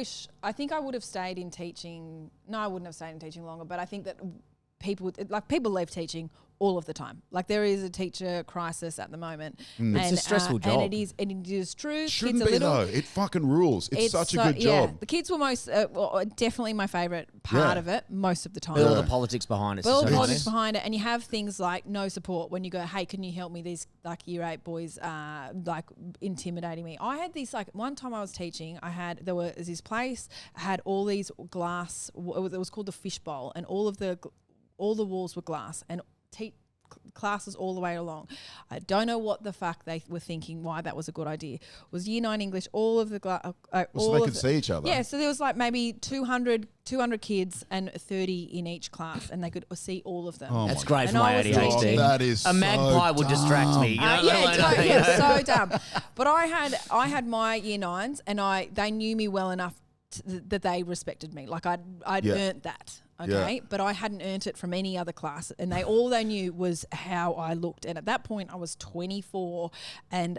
would have stayed in teaching. No, I wouldn't have stayed in teaching longer, but I think that people leave teaching all of the time. Like, there is a teacher crisis at the moment. And, It's a stressful job. And it is true. Shouldn't kids be are little. though. It fucking rules. It's such a good Yeah, job. the kids were definitely my favourite part of it most of the time. But all the politics behind it. But all the so politics nice. behind it, and you have things like no support when you go, hey, can you help me? These like year 8 boys like intimidating me. I had these, like, one time I was teaching, there was this place had all these glass. It was called the fishbowl, and all the walls were glass, and classes all the way along. I don't know what the fuck they were thinking, why that was a good idea. It was year 9 English, all of the So they could see each other. Yeah, so there was like maybe 200 kids and 30 in each class, and they could see all of them. Oh That's my great And for my I was ADHD. teaching- that is a magpie would distract me. You know? So dumb. But I had my year 9s, and they knew me well enough that they respected me. Like, I'd earned that. Okay, but I hadn't earned it from any other class, and all they knew was how I looked. And at that point, I was 24, and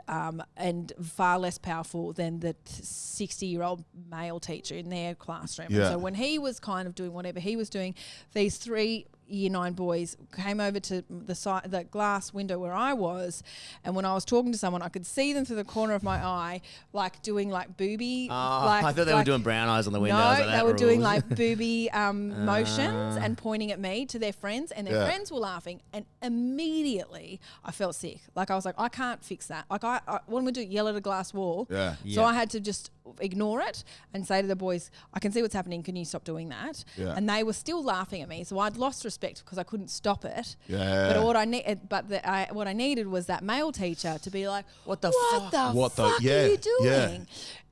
far less powerful than the 60-year-old male teacher in their classroom. Yeah. And so when he was kind of doing whatever he was doing, these 3 year 9 boys came over to the glass window where I was, and when I was talking to someone, I could see them through the corner of my eye, like doing like booby. I thought they were doing brown eyes on the windows. No, like they that were doing rules. like booby motions and pointing at me to their friends, and their friends were laughing. And immediately I felt sick. Like, I was like, I can't fix that. Like, what am I do? Yell at a glass wall? Yeah. So I had to just ignore it and say to the boys, I can see what's happening. Can you stop doing that? Yeah. And they were still laughing at me. So I'd lost respect respect because I couldn't stop it. Yeah. But what I needed was that male teacher to be like, what the fuck are Yeah, you doing? yeah.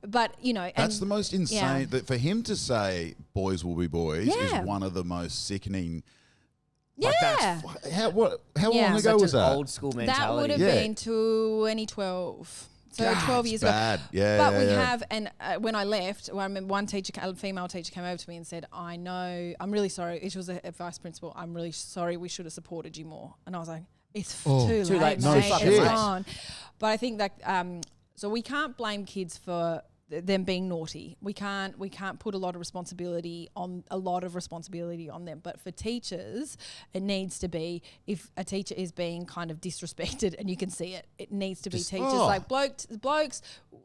But you know, That's the most insane. That for him to say "boys will be boys" is Yeah. one of the most sickening. Yeah. How Yeah. long ago Such was an that? old school That mentality. would have Yeah. been 2012. So 12 it's years bad. ago. Yeah, But yeah, we yeah. have, and when I left, I remember one teacher, a female teacher came over to me and said, I know, I'm really sorry. She was a vice principal. I'm really sorry. We should have supported you more. And I was like, it's too late, No mate. shit. It's gone. But I think that, so we can't blame kids for them being naughty. We can't put a lot of responsibility on them. But for teachers, it needs to be, if a teacher is being kind of disrespected and you can see it, it needs to be teachers like blokes,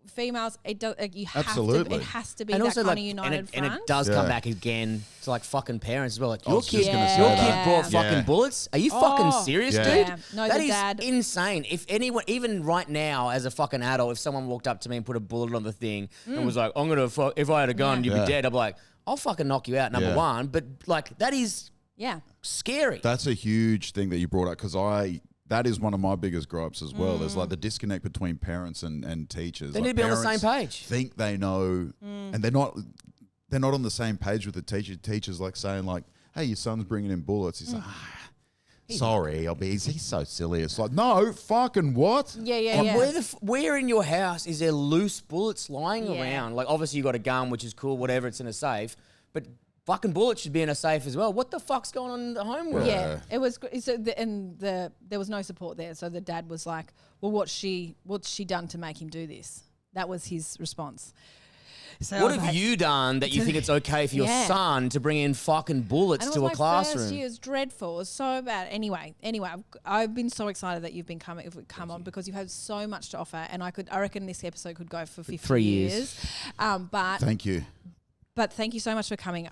females. It does. You have Absolutely. to. It has to be And that also, kind like, of united and front. it does Yeah. come back again to like fucking parents as well. Like, I your was just kid, gonna say your that. kid brought fucking Yeah. bullets. Are you fucking serious, Yeah. dude? Yeah. No, That the is dad- insane. If anyone, even right now, as a fucking adult, if someone walked up to me and put a bullet on the thing and was like, "I'm gonna, if I had a gun, you'd Yeah. be dead," I'd be like, "I'll fucking knock you out." Number Yeah. one, but like that is Yeah. scary. That's a huge thing that you brought up because that is one of my biggest gripes as well. There's like the disconnect between parents and teachers. They Like need to be on the same parents page. Think they know, and they're not on the same page with the teacher. Teachers like saying like, "Hey, your son's bringing in bullets." He's like, "Sorry, he's so silly." It's like, no, fucking what? Yeah. And where in your house is there loose bullets lying Yeah. around? Like, obviously you got a gun, which is cool, whatever, it's in a safe, but fucking bullets should be in a safe as well. What the fuck's going on in the home world? Yeah, it was. So there was no support there. So the dad was like, "Well, what's she done to make him do this?" That was his response. So I What was have like- you done that you think it's okay for your Yeah. son to bring in fucking bullets And it to was a my classroom? First year, it was dreadful. It was so bad. Anyway, I've been so excited that you've come on because you've had so much to offer, and I reckon this episode could go for 50 3 years. years. But Thank you. thank you so much for coming.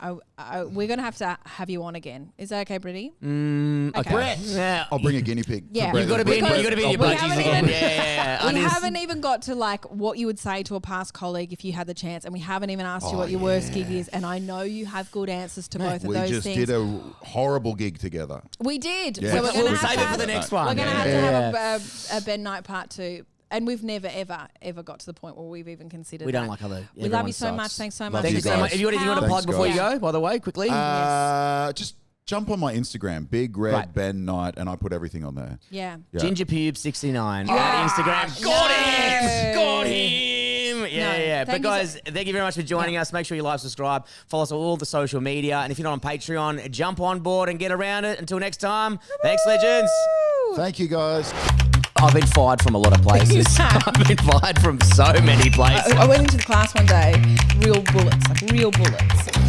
We're going to have you on again. Is that okay, Brittany? Okay. Brett. Yeah. I'll bring a guinea pig. for Yeah. Brett. You've got to be in Because your we budgies haven't again. even- Yeah. We haven't even got to like what you would say to a past colleague if you had the chance, and we haven't even asked you what your worst gig is. And I know you have good answers to both of We those just things. did a horrible gig together. We did. Yeah. So we're We'll going to save it for the next one. We're going to Yeah. have to have a Ben Night part 2. And we've never, ever got to the point where we've even considered We don't that. like other. We love you so much. Thanks so much. Love Thank you so guys. much. If you want to Thanks, plug before you guys. go, by the way, quickly. Just jump on my Instagram, Big Red Right. Ben Knight, and I put everything on there. Yeah. Yeah. Ginger Pube 69 at Instagram. Got him! Got him! Yeah. But Thank you guys, thank you very much for joining us. Make sure you like, subscribe, follow us on all the social media. And if you're not on Patreon, jump on board and get around it. Until next time, thanks, legends. Thank you, guys. I've been fired from a lot of places. I've been fired from so many places. I went into the class one day, real bullets.